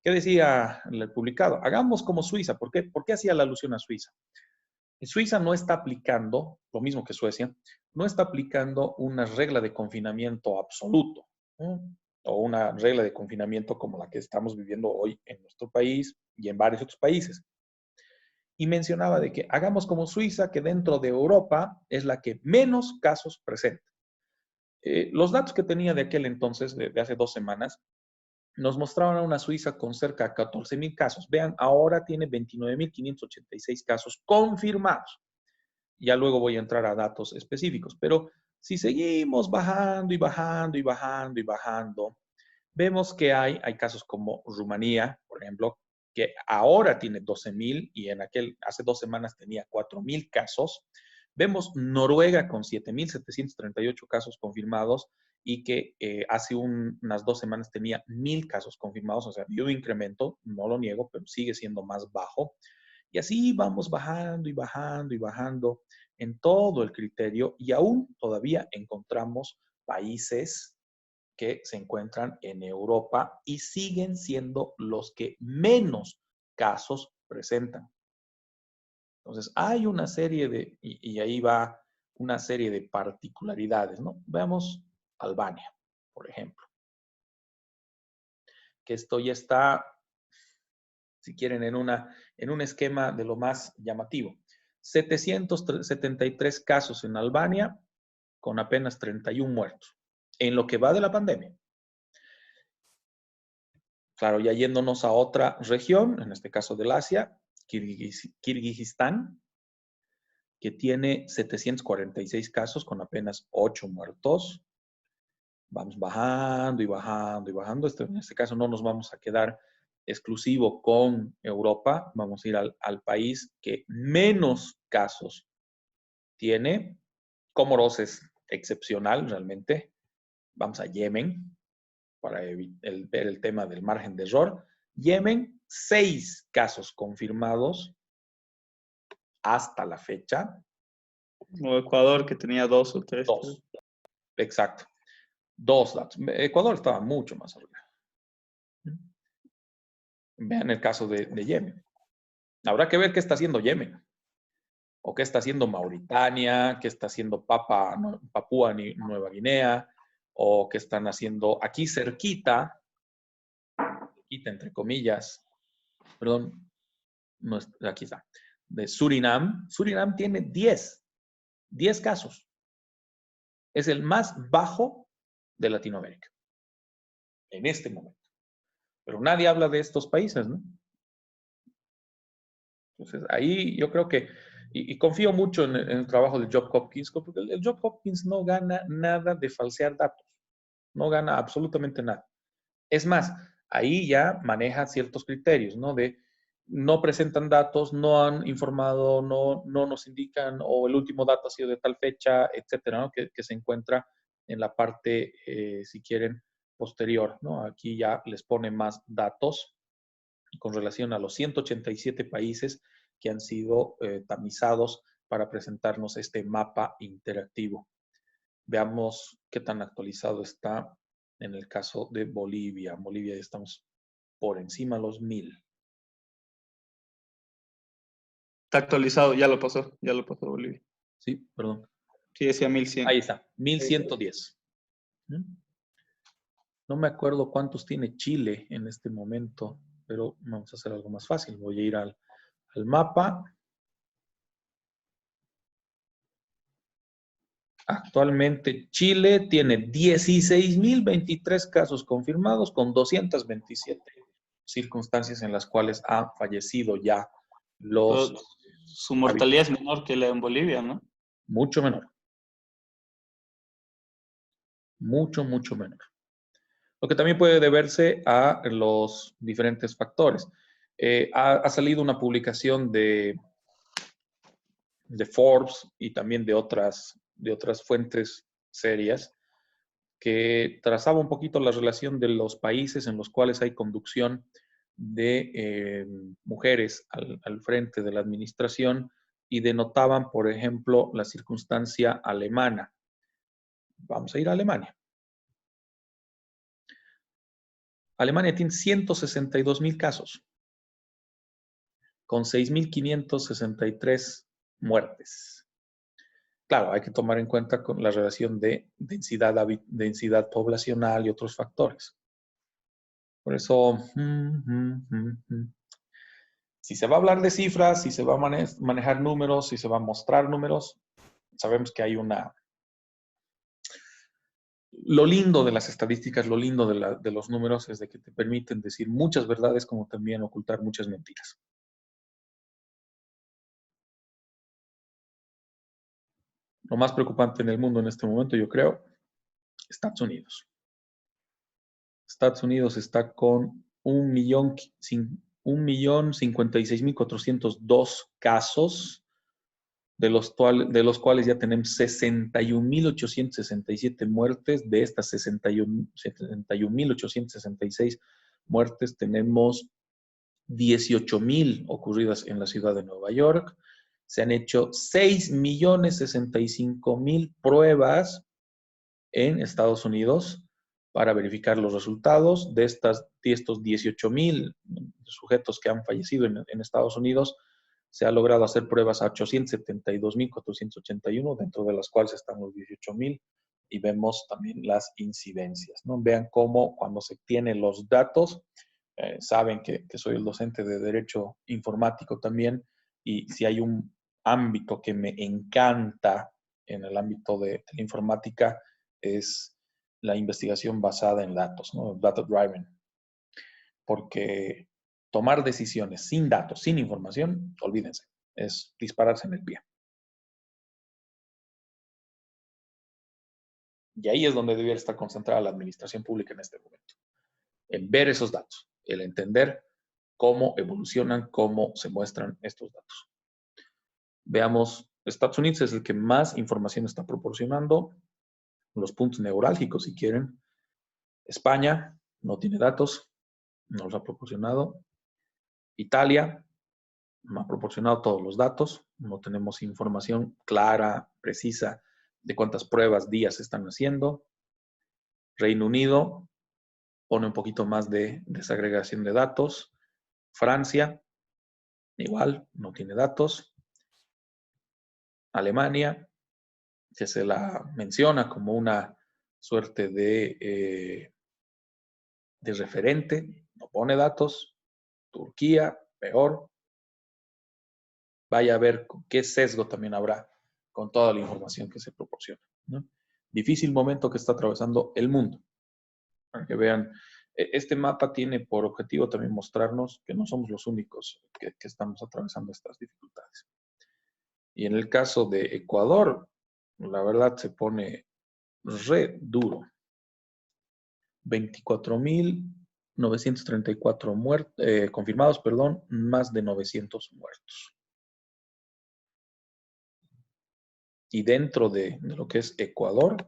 ¿Qué decía el publicado? Hagamos como Suiza. ¿Por qué? ¿Por qué hacía la alusión a Suiza? Suiza no está aplicando, lo mismo que Suecia, no está aplicando una regla de confinamiento absoluto, ¿no? O una regla de confinamiento como la que estamos viviendo hoy en nuestro país y en varios otros países. Y mencionaba de que hagamos como Suiza, que dentro de Europa es la que menos casos presenta. Los datos que tenía de aquel entonces, de hace 2 semanas, nos mostraban a una Suiza con cerca de 14.000 casos. Vean, ahora tiene 29.586 casos confirmados. Ya luego voy a entrar a datos específicos, pero si seguimos bajando y bajando y bajando y bajando, vemos que hay casos como Rumanía, por ejemplo, que ahora tiene 12.000 y hace 2 semanas tenía 4.000 casos. Vemos Noruega con 7.738 casos confirmados y que hace unas 2 semanas tenía 1.000 casos confirmados, o sea, había un incremento, no lo niego, pero sigue siendo más bajo. Y así vamos bajando y bajando y bajando en todo el criterio y aún todavía encontramos países que se encuentran en Europa y siguen siendo los que menos casos presentan. Entonces, hay una serie y ahí va una serie de particularidades, ¿no? Veamos Albania, por ejemplo, que esto ya está, si quieren, en un esquema de lo más llamativo. 773 casos en Albania con apenas 31 muertos en lo que va de la pandemia. Claro, ya yéndonos a otra región, en este caso del Asia, Kirguistán, que tiene 746 casos con apenas 8 muertos. Vamos bajando y bajando y bajando. En este caso no nos vamos a quedar exclusivo con Europa, vamos a ir al país que menos casos tiene. Comoros es excepcional realmente. Vamos a Yemen para ver el tema del margen de error. Yemen, 6 casos confirmados hasta la fecha. O Ecuador, que tenía 2 o 3. 2. Exacto. 2 datos. Ecuador estaba mucho más arriba. Vean el caso de Yemen. Habrá que ver qué está haciendo Yemen. O qué está haciendo Mauritania, qué está haciendo Papúa Nueva Guinea, o qué están haciendo aquí cerquita, entre comillas, perdón, no, aquí está, de Surinam. Surinam tiene 10 casos. Es el más bajo de Latinoamérica en este momento. Pero nadie habla de estos países, ¿no? Entonces, ahí yo creo que, y confío mucho en el trabajo del Johns Hopkins, porque el Johns Hopkins no gana nada de falsear datos. No gana absolutamente nada. Es más, ahí ya maneja ciertos criterios, ¿no? De no presentan datos, no han informado, no nos indican, o el último dato ha sido de tal fecha, etcétera, ¿no? Que se encuentra en la parte, si quieren, posterior, ¿no? Aquí ya les pone más datos con relación a los 187 países que han sido tamizados para presentarnos este mapa interactivo. Veamos qué tan actualizado está en el caso de Bolivia. En Bolivia ya estamos por encima de los 1000. Está actualizado, ya lo pasó Bolivia. Sí, perdón. Sí, decía 1100. Ahí está, 1110. No me acuerdo cuántos tiene Chile en este momento, pero vamos a hacer algo más fácil. Voy a ir al mapa. Actualmente Chile tiene 16.023 casos confirmados con 227 circunstancias en las cuales han fallecido ya los... Pero su mortalidad es menor que la en Bolivia, ¿no? Mucho menor. Mucho, mucho menor. Lo que también puede deberse a los diferentes factores. Ha salido una publicación de Forbes y también de otras fuentes serias que trazaba un poquito la relación de los países en los cuales hay conducción de mujeres al frente de la administración y denotaban, por ejemplo, la circunstancia alemana. Vamos a ir a Alemania. Alemania tiene 162.000 casos, con 6.563 muertes. Claro, hay que tomar en cuenta con la relación de densidad poblacional y otros factores. Por eso, si se va a hablar de cifras, si se va a manejar números, si se va a mostrar números, sabemos que hay una... Lo lindo de las estadísticas, lo lindo de los números es de que te permiten decir muchas verdades como también ocultar muchas mentiras. Lo más preocupante en el mundo en este momento, yo creo, Estados Unidos. Estados Unidos está con 1.056.402 casos, de los cuales ya tenemos 61.867 muertes. De estas 61.866 muertes, tenemos 18.000 ocurridas en la ciudad de Nueva York. Se han hecho 6.065.000 pruebas en Estados Unidos para verificar los resultados. De estos 18.000 sujetos que han fallecido en Estados Unidos, se ha logrado hacer pruebas a 872.481, dentro de las cuales están los 18.000, y vemos también las incidencias, ¿no? Vean cómo cuando se tienen los datos, saben que soy el docente de Derecho Informático también, y si hay un ámbito que me encanta en el ámbito de la informática, es la investigación basada en datos, ¿no? Data driven. Porque tomar decisiones sin datos, sin información, olvídense, es dispararse en el pie. Y ahí es donde debería estar concentrada la administración pública en este momento. En ver esos datos, el entender cómo evolucionan, cómo se muestran estos datos. Veamos, Estados Unidos es el que más información está proporcionando, los puntos neurálgicos si quieren. España no tiene datos, no los ha proporcionado. Italia no ha proporcionado todos los datos, no tenemos información clara, precisa de cuántas pruebas días se están haciendo. Reino Unido pone un poquito más de desagregación de datos. Francia, igual, no tiene datos. Alemania, que se la menciona como una suerte de referente, no pone datos. Turquía, peor. Vaya a ver qué sesgo también habrá con toda la información que se proporciona, ¿no? Difícil momento que está atravesando el mundo. Para que vean, este mapa tiene por objetivo también mostrarnos que no somos los únicos que estamos atravesando estas dificultades. Y en el caso de Ecuador, la verdad se pone re duro. 24.934 confirmados, perdón, más de 900 muertos. Y dentro de lo que es Ecuador,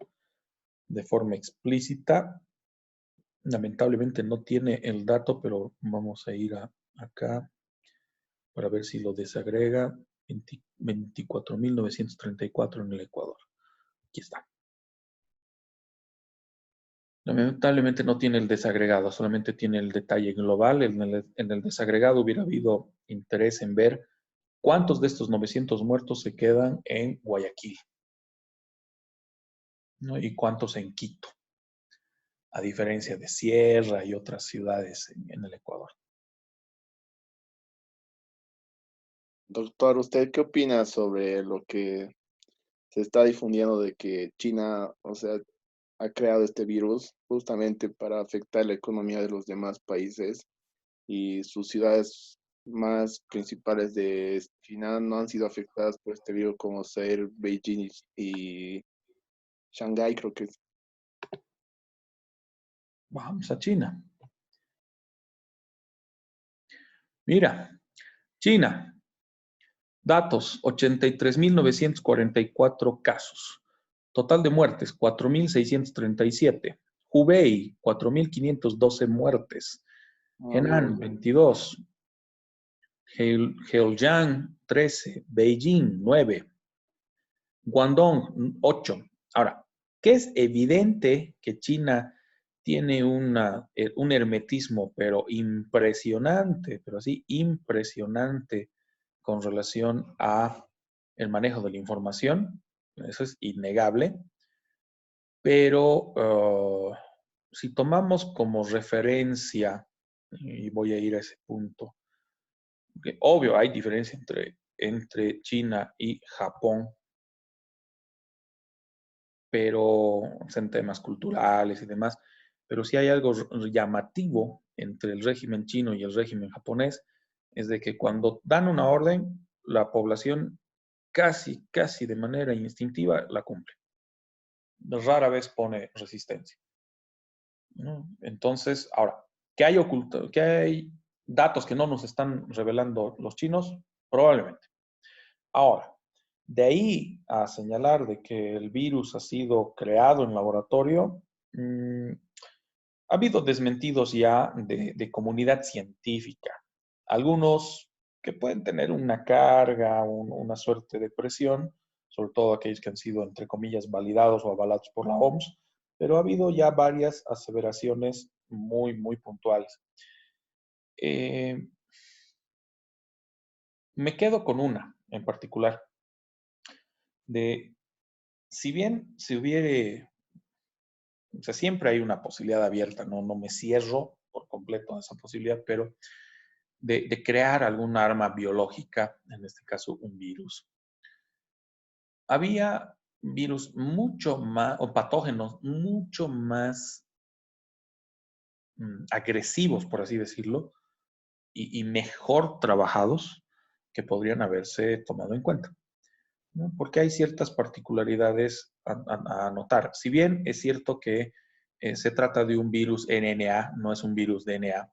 de forma explícita, lamentablemente no tiene el dato, pero vamos a ir a acá para ver si lo desagrega. 24.934 en el Ecuador. Aquí está. Lamentablemente no tiene el desagregado, solamente tiene el detalle global. En el desagregado hubiera habido interés en ver cuántos de estos 900 muertos se quedan en Guayaquil, ¿no? Y cuántos en Quito, a diferencia de Sierra y otras ciudades en el Ecuador. Doctor, ¿usted qué opina sobre lo que se está difundiendo de que China, o sea, ha creado este virus justamente para afectar la economía de los demás países y sus ciudades más principales de China no han sido afectadas por este virus como ser Beijing y Shanghái, creo que es? Vamos a China. Mira, China, datos, 83.944 casos. Total de muertes, 4.637. Hubei, 4.512 muertes. Henan, 22. Heilongjiang, 13. Beijing, 9. Guangdong, 8. Ahora, ¿qué es evidente que China tiene un hermetismo, pero impresionante, pero así impresionante con relación a el manejo de la información? Eso es innegable. Pero si tomamos como referencia, y voy a ir a ese punto, que obvio hay diferencia entre China y Japón, pero en temas culturales y demás, pero sí hay algo llamativo entre el régimen chino y el régimen japonés, es de que cuando dan una orden, la población casi de manera instintiva la cumple. Rara vez pone resistencia, ¿no? Entonces, ahora, ¿qué hay oculto? ¿Qué hay datos que no nos están revelando los chinos? Probablemente. Ahora, de ahí a señalar de que el virus ha sido creado en laboratorio, ha habido desmentidos ya de comunidad científica. Algunos que pueden tener una carga, una suerte de presión, sobre todo aquellos que han sido, entre comillas, validados o avalados por la OMS, pero ha habido ya varias aseveraciones muy puntuales. Me quedo con una en particular, de si bien se hubiere, o sea, siempre hay una posibilidad abierta, no me cierro por completo a esa posibilidad, pero de crear algún arma biológica, en este caso un virus. Había virus mucho más, o patógenos mucho más agresivos, por así decirlo, y mejor trabajados que podrían haberse tomado en cuenta, ¿no? Porque hay ciertas particularidades a notar. Si bien es cierto que se trata de un virus RNA, no es un virus DNA,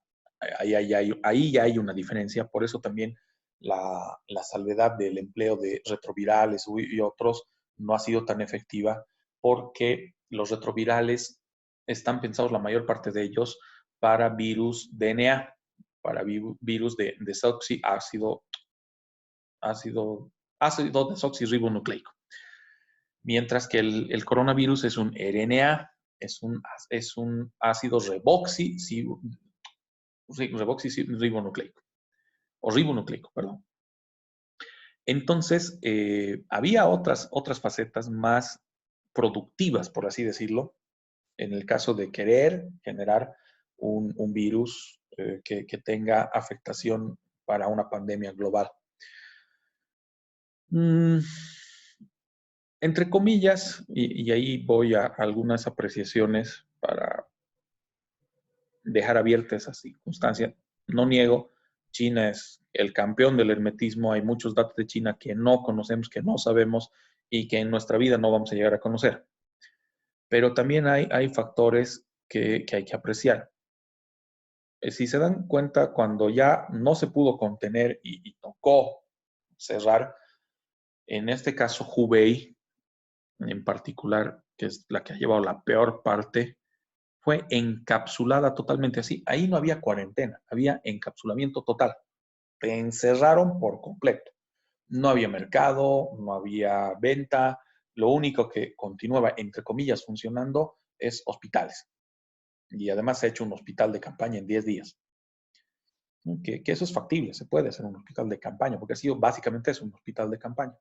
ahí ya hay una diferencia, por eso también la salvedad del empleo de retrovirales y otros no ha sido tan efectiva, porque los retrovirales están pensados, la mayor parte de ellos, para virus DNA, para virus de desoxiácido desoxirribonucleico. Mientras que el coronavirus es un RNA, es un ácido reboxirribonucleico, o ribonucleico, perdón. Entonces, había otras facetas más productivas, por así decirlo, en el caso de querer generar un virus que tenga afectación para una pandemia global. Entre comillas, y ahí voy a algunas apreciaciones para dejar abierta esa circunstancia. No niego, China es el campeón del hermetismo. Hay muchos datos de China que no conocemos, que no sabemos y que en nuestra vida no vamos a llegar a conocer. Pero también hay factores que hay que apreciar. Si se dan cuenta, cuando ya no se pudo contener y tocó cerrar, en este caso Hubei en particular, que es la que ha llevado la peor parte, fue encapsulada totalmente así. Ahí no había cuarentena, había encapsulamiento total. Te encerraron por completo. No había mercado, no había venta. Lo único que continuaba, entre comillas, funcionando es hospitales. Y además se ha hecho un hospital de campaña en 10 días. Que eso es factible, se puede hacer un hospital de campaña, porque ha sido básicamente es un hospital de campaña.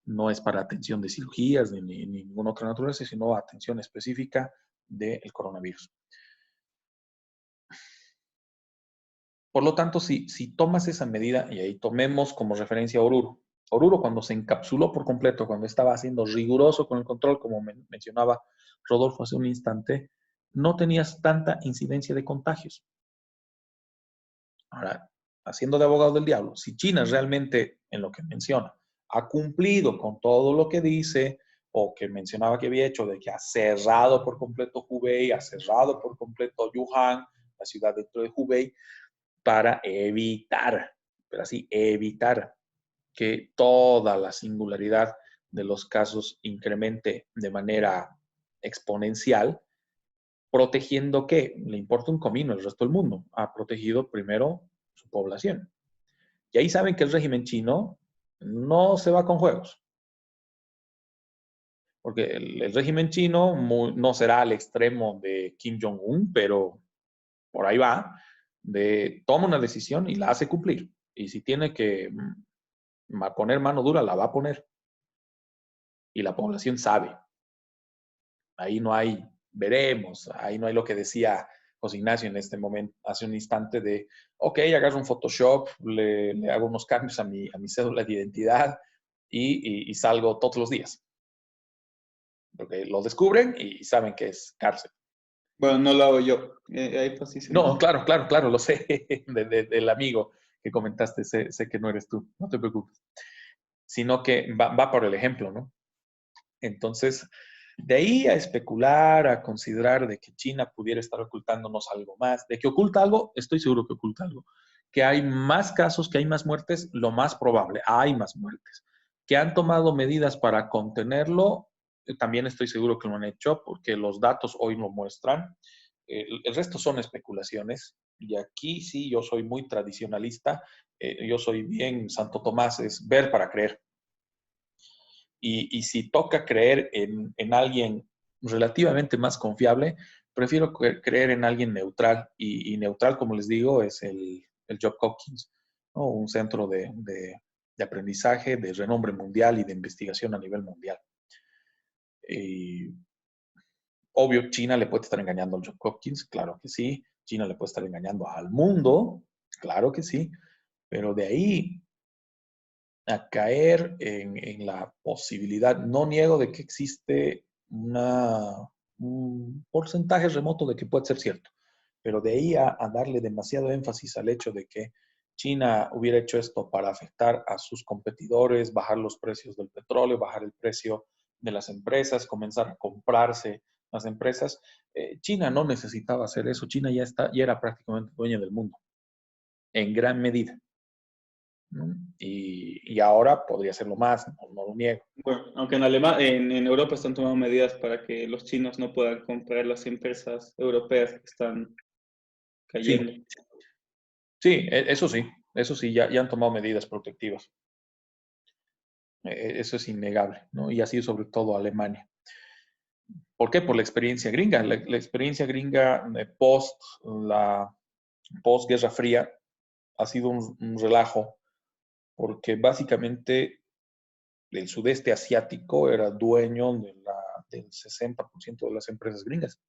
No es para atención de cirugías ni ninguna otra naturaleza, sino atención específica del coronavirus. Por lo tanto, si tomas esa medida, y ahí tomemos como referencia a Oruro. Oruro, cuando se encapsuló por completo, cuando estaba siendo riguroso con el control, como mencionaba Rodolfo hace un instante, no tenías tanta incidencia de contagios. Ahora, haciendo de abogado del diablo, si China realmente, en lo que menciona, ha cumplido con todo lo que dice, o que mencionaba que había hecho, de que ha cerrado por completo Hubei, ha cerrado por completo Wuhan, la ciudad dentro de Hubei, para evitar, pero así, evitar que toda la singularidad de los casos incremente de manera exponencial, protegiendo ¿qué? Le importa un comino el resto del mundo. Ha protegido primero su población. Y ahí saben que el régimen chino no se va con juegos. Porque el régimen chino no será al extremo de Kim Jong-un, pero por ahí va, toma una decisión y la hace cumplir. Y si tiene que poner mano dura, la va a poner. Y la población sabe. Ahí no hay, veremos, ahí no hay lo que decía José Ignacio en este momento, hace un instante de, ok, agarro un Photoshop, le hago unos cambios a mi cédula de identidad y salgo todos los días. Porque lo descubren y saben que es cárcel. Bueno, no lo hago yo. Ahí pues sí se No, entiende. claro, lo sé, del amigo que comentaste, sé que no eres tú, no te preocupes. Sino que va por el ejemplo, ¿no? Entonces, de ahí a especular, a considerar de que China pudiera estar ocultándonos algo más, de que oculta algo, estoy seguro que oculta algo. Que hay más casos, que hay más muertes, lo más probable, hay más muertes. Que han tomado medidas para contenerlo, también estoy seguro que lo han hecho, porque los datos hoy lo muestran. El resto son especulaciones, y aquí sí yo soy muy tradicionalista, yo soy bien Santo Tomás, es ver para creer. Y si toca creer en alguien relativamente más confiable, prefiero creer en alguien neutral. Y neutral, como les digo, es el Johns Hopkins, ¿no? Un centro de aprendizaje de renombre mundial y de investigación a nivel mundial. Y obvio, China le puede estar engañando al Johns Hopkins, claro que sí. China le puede estar engañando al mundo, claro que sí. Pero de ahí a caer en la posibilidad, no niego de que existe un porcentaje remoto de que puede ser cierto, pero de ahí a darle demasiado énfasis al hecho de que China hubiera hecho esto para afectar a sus competidores, bajar los precios del petróleo, bajar el precio de las empresas, comenzar a comprarse las empresas. China no necesitaba hacer eso. China ya era prácticamente dueña del mundo, en gran medida, ¿no? Y ahora podría hacerlo más, no lo niego. Bueno, aunque en Europa están tomando medidas para que los chinos no puedan comprar las empresas europeas que están cayendo. Sí, sí, eso sí, ya han tomado medidas protectivas. Eso es innegable, ¿no? Y así sobre todo Alemania. ¿Por qué? Por la experiencia gringa. La experiencia gringa post Guerra Fría ha sido un relajo, porque básicamente el sudeste asiático era dueño del 60% de las empresas gringas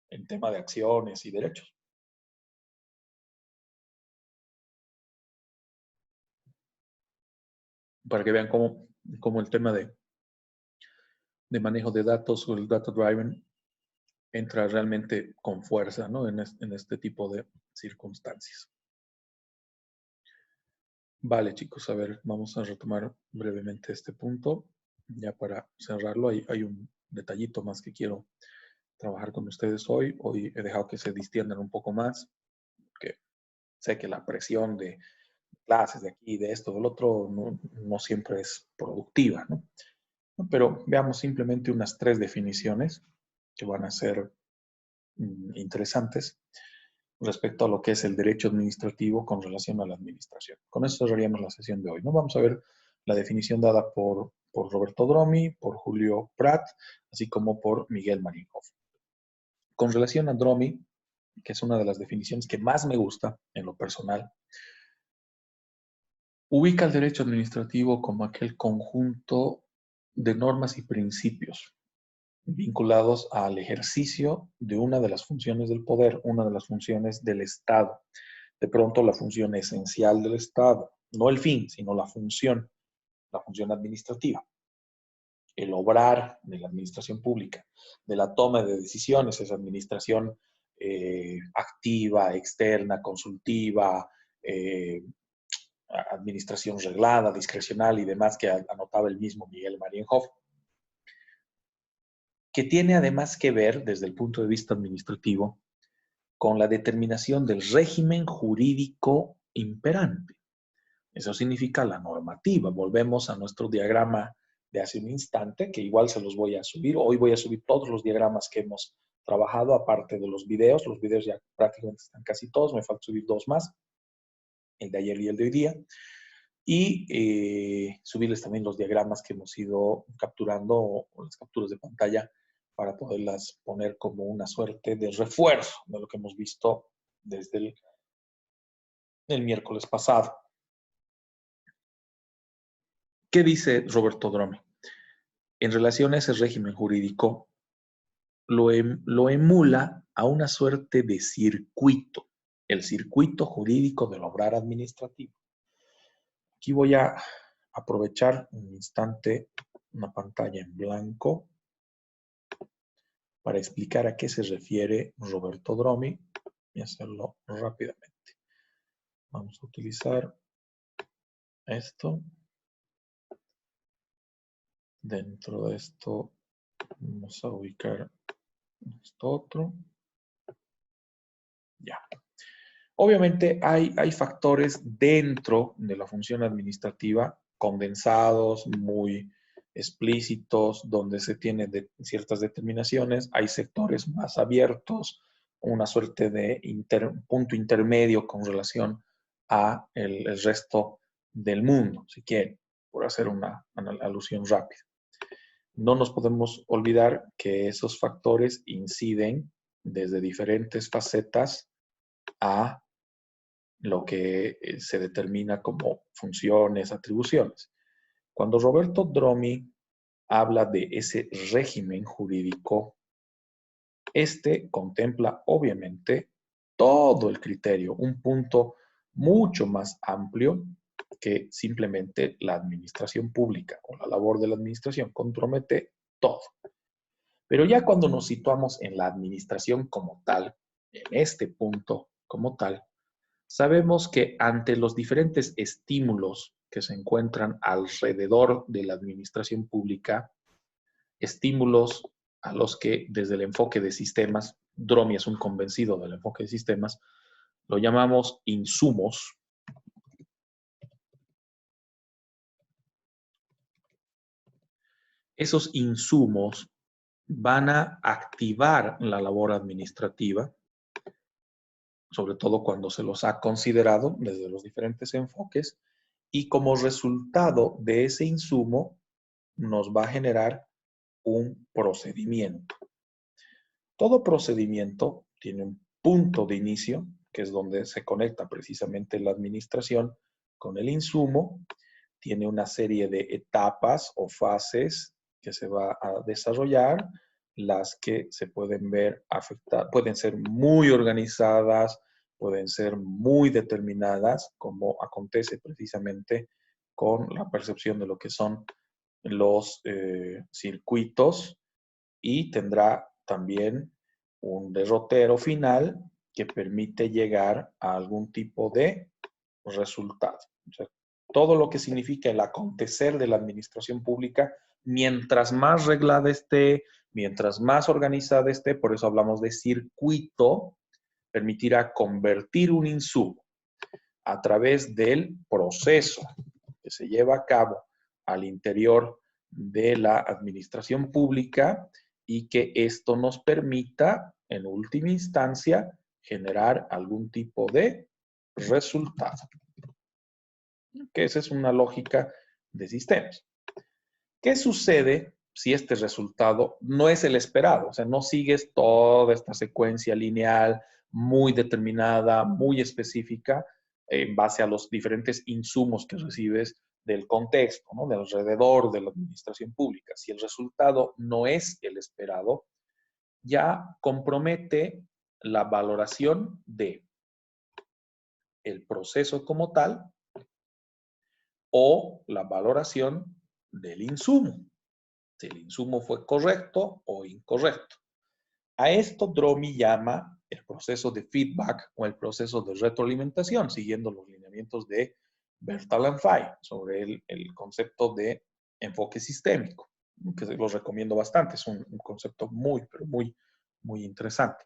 en tema de acciones y derechos. Para que vean cómo el tema de manejo de datos o el data driven entra realmente con fuerza, ¿no? En este tipo de circunstancias. Vale, chicos, a ver, vamos a retomar brevemente este punto. Ya para cerrarlo, hay un detallito más que quiero trabajar con ustedes hoy. Hoy he dejado que se distiendan un poco más, que sé que la presión de clases de aquí, de esto, del otro, no siempre es productiva, ¿no? Pero veamos simplemente unas 3 definiciones que van a ser interesantes respecto a lo que es el derecho administrativo con relación a la administración. Con eso cerraríamos la sesión de hoy. ¿No? Vamos a ver la definición dada por Roberto Dromi, por Julio Prat, así como por Miguel Marienhoff. Con relación a Dromi, que es una de las definiciones que más me gusta en lo personal, ubica el derecho administrativo como aquel conjunto de normas y principios vinculados al ejercicio de una de las funciones del poder, una de las funciones del Estado. De pronto la función esencial del Estado, no el fin, sino la función administrativa. El obrar de la administración pública, de la toma de decisiones, esa administración activa, externa, consultiva, administración reglada, discrecional y demás que anotaba el mismo Miguel Marienhoff, que tiene además que ver, desde el punto de vista administrativo, con la determinación del régimen jurídico imperante. Eso significa la normativa. Volvemos a nuestro diagrama de hace un instante, que igual se los voy a subir. Hoy voy a subir todos los diagramas que hemos trabajado, aparte de los videos. Los videos ya prácticamente están casi todos. Me falta subir 2 más, el de ayer y el de hoy día. Y subirles también los diagramas que hemos ido capturando o las capturas de pantalla para poderlas poner como una suerte de refuerzo de lo que hemos visto desde el miércoles pasado. ¿Qué dice Roberto Dromi? En relación a ese régimen jurídico, lo emula a una suerte de circuito, el circuito jurídico del obrar administrativo. Aquí voy a aprovechar un instante una pantalla en blanco para explicar a qué se refiere Roberto Dromi y hacerlo rápidamente. Vamos a utilizar esto. Dentro de esto vamos a ubicar esto otro. Ya. Obviamente hay factores dentro de la función administrativa condensados, muy explícitos, donde se tienen ciertas determinaciones. Hay sectores más abiertos, una suerte de punto intermedio con relación a el resto del mundo, si quieren, por hacer una alusión rápida. No nos podemos olvidar que esos factores inciden desde diferentes facetas a lo que se determina como funciones, atribuciones. Cuando Roberto Dromi habla de ese régimen jurídico, este contempla obviamente todo el criterio, un punto mucho más amplio que simplemente la administración pública o la labor de la administración, compromete todo. Pero ya cuando nos situamos en la administración como tal, en este punto como tal, sabemos que ante los diferentes estímulos que se encuentran alrededor de la administración pública, estímulos a los que desde el enfoque de sistemas, Dromi es un convencido del enfoque de sistemas, lo llamamos insumos. Esos insumos van a activar la labor administrativa, sobre todo cuando se los ha considerado desde los diferentes enfoques, y como resultado de ese insumo nos va a generar un procedimiento. Todo procedimiento tiene un punto de inicio, que es donde se conecta precisamente la administración con el insumo, tiene una serie de etapas o fases que se va a desarrollar, las que se pueden ver afectadas, pueden ser muy organizadas, pueden ser muy determinadas, como acontece precisamente con la percepción de lo que son los circuitos, y tendrá también un derrotero final que permite llegar a algún tipo de resultado. O sea, todo lo que significa el acontecer de la administración pública, mientras más reglada esté, mientras más organizada esté, por eso hablamos de circuito, permitirá convertir un insumo a través del proceso que se lleva a cabo al interior de la administración pública y que esto nos permita, en última instancia, generar algún tipo de resultado. Que esa es una lógica de sistemas. ¿Qué sucede si este resultado no es el esperado? O sea, no sigues toda esta secuencia lineal muy determinada, muy específica, en base a los diferentes insumos que recibes del contexto, ¿no? De alrededor de la administración pública. Si el resultado no es el esperado, ya compromete la valoración de el proceso como tal o la valoración del insumo. Si el insumo fue correcto o incorrecto. A esto Dromi llama el proceso de feedback o el proceso de retroalimentación, siguiendo los lineamientos de Bertalan and Fay sobre el concepto de enfoque sistémico, que los recomiendo bastante. Es un concepto muy, pero muy interesante.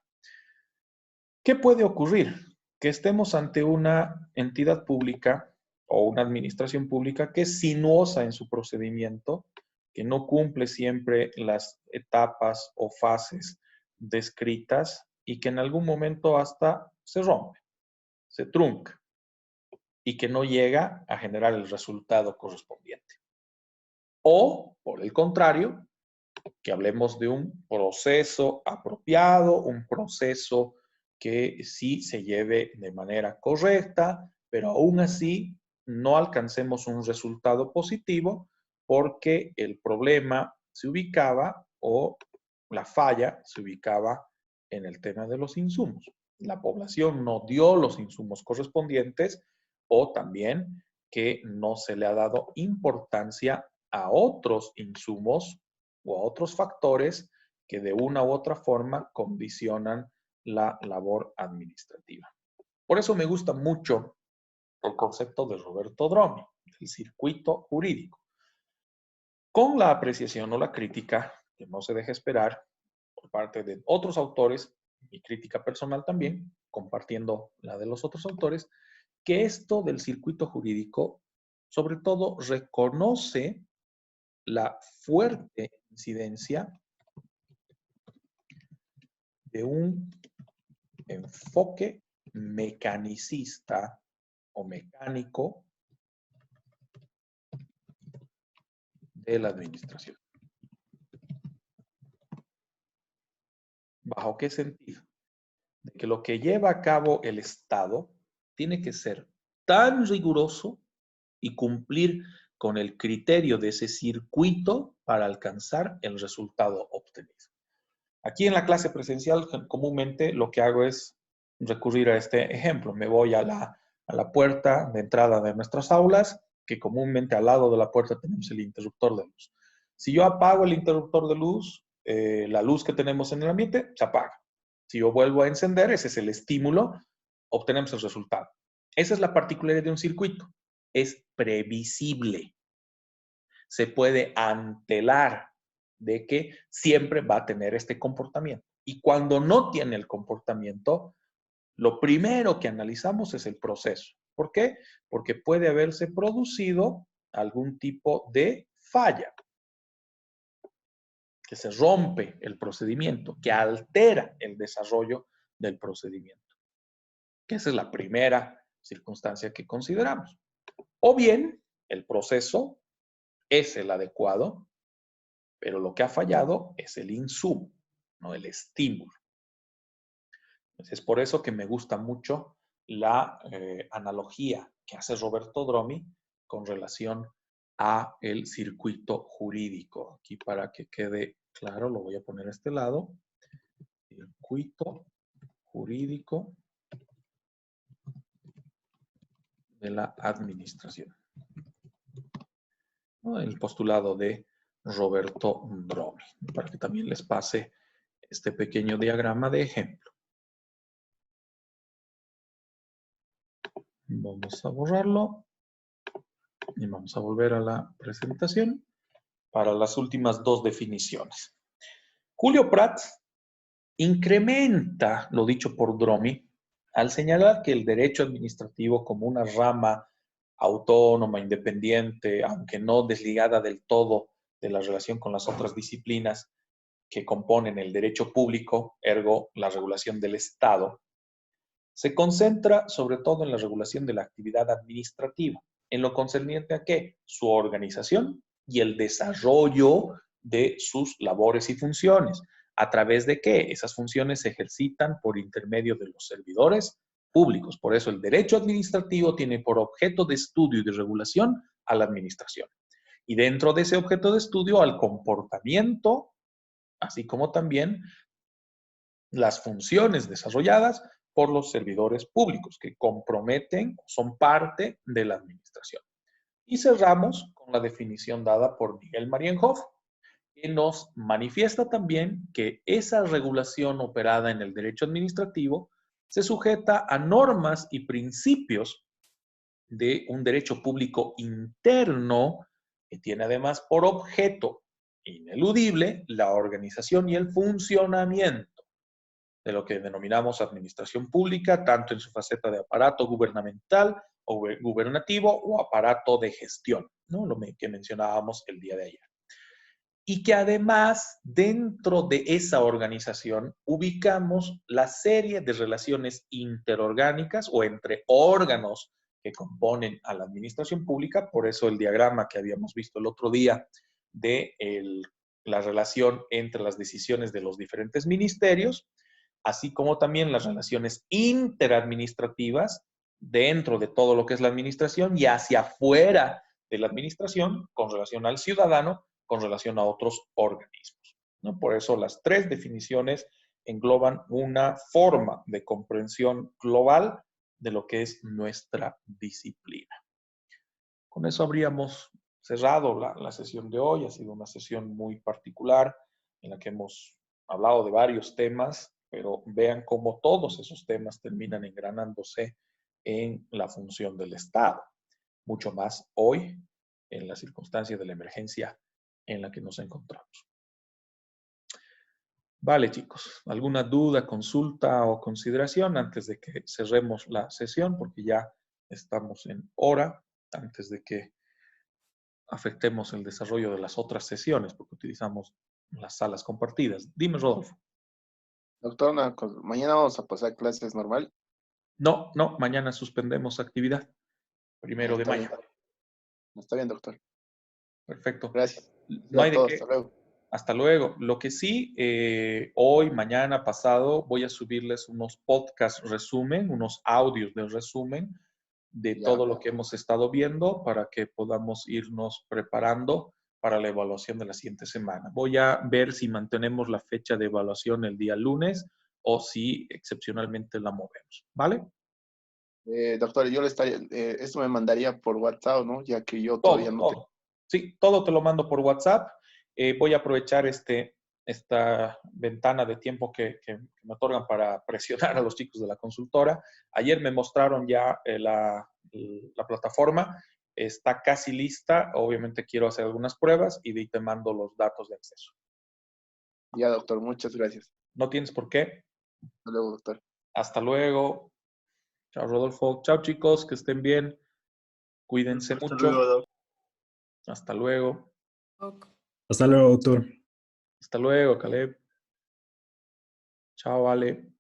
¿Qué puede ocurrir? Que estemos ante una entidad pública o una administración pública que es sinuosa en su procedimiento, que no cumple siempre las etapas o fases descritas y que en algún momento hasta se rompe, se trunca y que no llega a generar el resultado correspondiente. O, por el contrario, que hablemos de un proceso apropiado, un proceso que sí se lleve de manera correcta, pero aún así no alcancemos un resultado positivo porque el problema se ubicaba o la falla se ubicaba en el tema de los insumos. La población no dio los insumos correspondientes o también que no se le ha dado importancia a otros insumos o a otros factores que de una u otra forma condicionan la labor administrativa. Por eso me gusta mucho el concepto de Roberto Dromi, el circuito jurídico. Con la apreciación o la crítica, que no se deja esperar, por parte de otros autores, y crítica personal también, compartiendo la de los otros autores, que esto del circuito jurídico, sobre todo, reconoce la fuerte incidencia de un enfoque mecanicista o mecánico de la administración. ¿Bajo qué sentido? De que lo que lleva a cabo el Estado tiene que ser tan riguroso y cumplir con el criterio de ese circuito para alcanzar el resultado obtenido. Aquí en la clase presencial comúnmente lo que hago es recurrir a este ejemplo. Me voy a la puerta de entrada de nuestras aulas, que comúnmente al lado de la puerta tenemos el interruptor de luz. Si yo apago el interruptor de luz, la luz que tenemos en el ambiente se apaga. Si yo vuelvo a encender, ese es el estímulo, obtenemos el resultado. Esa es la particularidad de un circuito. Es previsible. Se puede antelar de que siempre va a tener este comportamiento. Y cuando no tiene el comportamiento, lo primero que analizamos es el proceso. ¿Por qué? Porque puede haberse producido algún tipo de falla, que se rompe el procedimiento, que altera el desarrollo del procedimiento. Que esa es la primera circunstancia que consideramos. O bien, el proceso es el adecuado, pero lo que ha fallado es el insumo, no el estímulo. Es por eso que me gusta mucho la analogía que hace Roberto Dromi con relación a el circuito jurídico. Aquí para que quede claro, lo voy a poner a este lado. Circuito jurídico de la administración. ¿No? El postulado de Roberto Dromi, para que también les pase este pequeño diagrama de ejemplo. Vamos a borrarlo y vamos a volver a la presentación para las últimas dos definiciones. Julio Prat incrementa lo dicho por Dromi al señalar que el derecho administrativo como una rama autónoma, independiente, aunque no desligada del todo de la relación con las otras disciplinas, que componen el derecho público, ergo la regulación del Estado, se concentra sobre todo en la regulación de la actividad administrativa, en lo concerniente a qué? Su organización y el desarrollo de sus labores y funciones. ¿A través de qué? Esas funciones se ejercitan por intermedio de los servidores públicos. Por eso el derecho administrativo tiene por objeto de estudio y de regulación a la administración. Y dentro de ese objeto de estudio al comportamiento, así como también las funciones desarrolladas por los servidores públicos que comprometen o son parte de la administración. Y cerramos con la definición dada por Miguel Marienhoff, que nos manifiesta también que esa regulación operada en el derecho administrativo se sujeta a normas y principios de un derecho público interno que tiene además por objeto ineludible la organización y el funcionamiento de lo que denominamos administración pública, tanto en su faceta de aparato gubernamental o gubernativo o aparato de gestión, ¿no? Lo que mencionábamos el día de ayer. Y que además dentro de esa organización ubicamos la serie de relaciones interorgánicas o entre órganos que componen a la administración pública, por eso el diagrama que habíamos visto el otro día de la relación entre las decisiones de los diferentes ministerios, así como también las relaciones interadministrativas dentro de todo lo que es la administración y hacia afuera de la administración con relación al ciudadano, con relación a otros organismos, ¿no? Por eso las tres definiciones engloban una forma de comprensión global de lo que es nuestra disciplina. Con eso habríamos cerrado la sesión de hoy. Ha sido una sesión muy particular en la que hemos hablado de varios temas, pero vean cómo todos esos temas terminan engranándose en la función del Estado. Mucho más hoy, en la circunstancia de la emergencia en la que nos encontramos. Vale, chicos, ¿alguna duda, consulta o consideración antes de que cerremos la sesión? Porque ya estamos en hora, antes de que afectemos el desarrollo de las otras sesiones, porque utilizamos las salas compartidas. Dime, Rodolfo. Doctor, mañana vamos a pasar clases normal. No, mañana suspendemos actividad. 1 de mayo. Está bien, doctor. Perfecto. Gracias. No hay de qué. Hasta luego. Hasta luego. Lo que sí, hoy, mañana, pasado, voy a subirles unos podcast resumen, unos audios de resumen de todo lo que hemos estado viendo para que podamos irnos preparando para la evaluación de la siguiente semana. Voy a ver si mantenemos la fecha de evaluación el día lunes o si excepcionalmente la movemos. ¿Vale? Doctor, yo le estaría, esto me mandaría por WhatsApp, ¿no? Ya que yo Todo, todavía no todo. Sí, todo te lo mando por WhatsApp. Voy a aprovechar esta ventana de tiempo que me otorgan para presionar a los chicos de la consultora. Ayer me mostraron ya la plataforma. Está casi lista. Obviamente quiero hacer algunas pruebas y de ahí te mando los datos de acceso. Ya, doctor, muchas gracias. No tienes por qué. Hasta luego, doctor. Hasta luego. Chao, Rodolfo. Chao, chicos. Que estén bien. Cuídense mucho. Luego, Hasta luego. Hasta luego, doctor. Hasta luego, Caleb. Chao, Ale.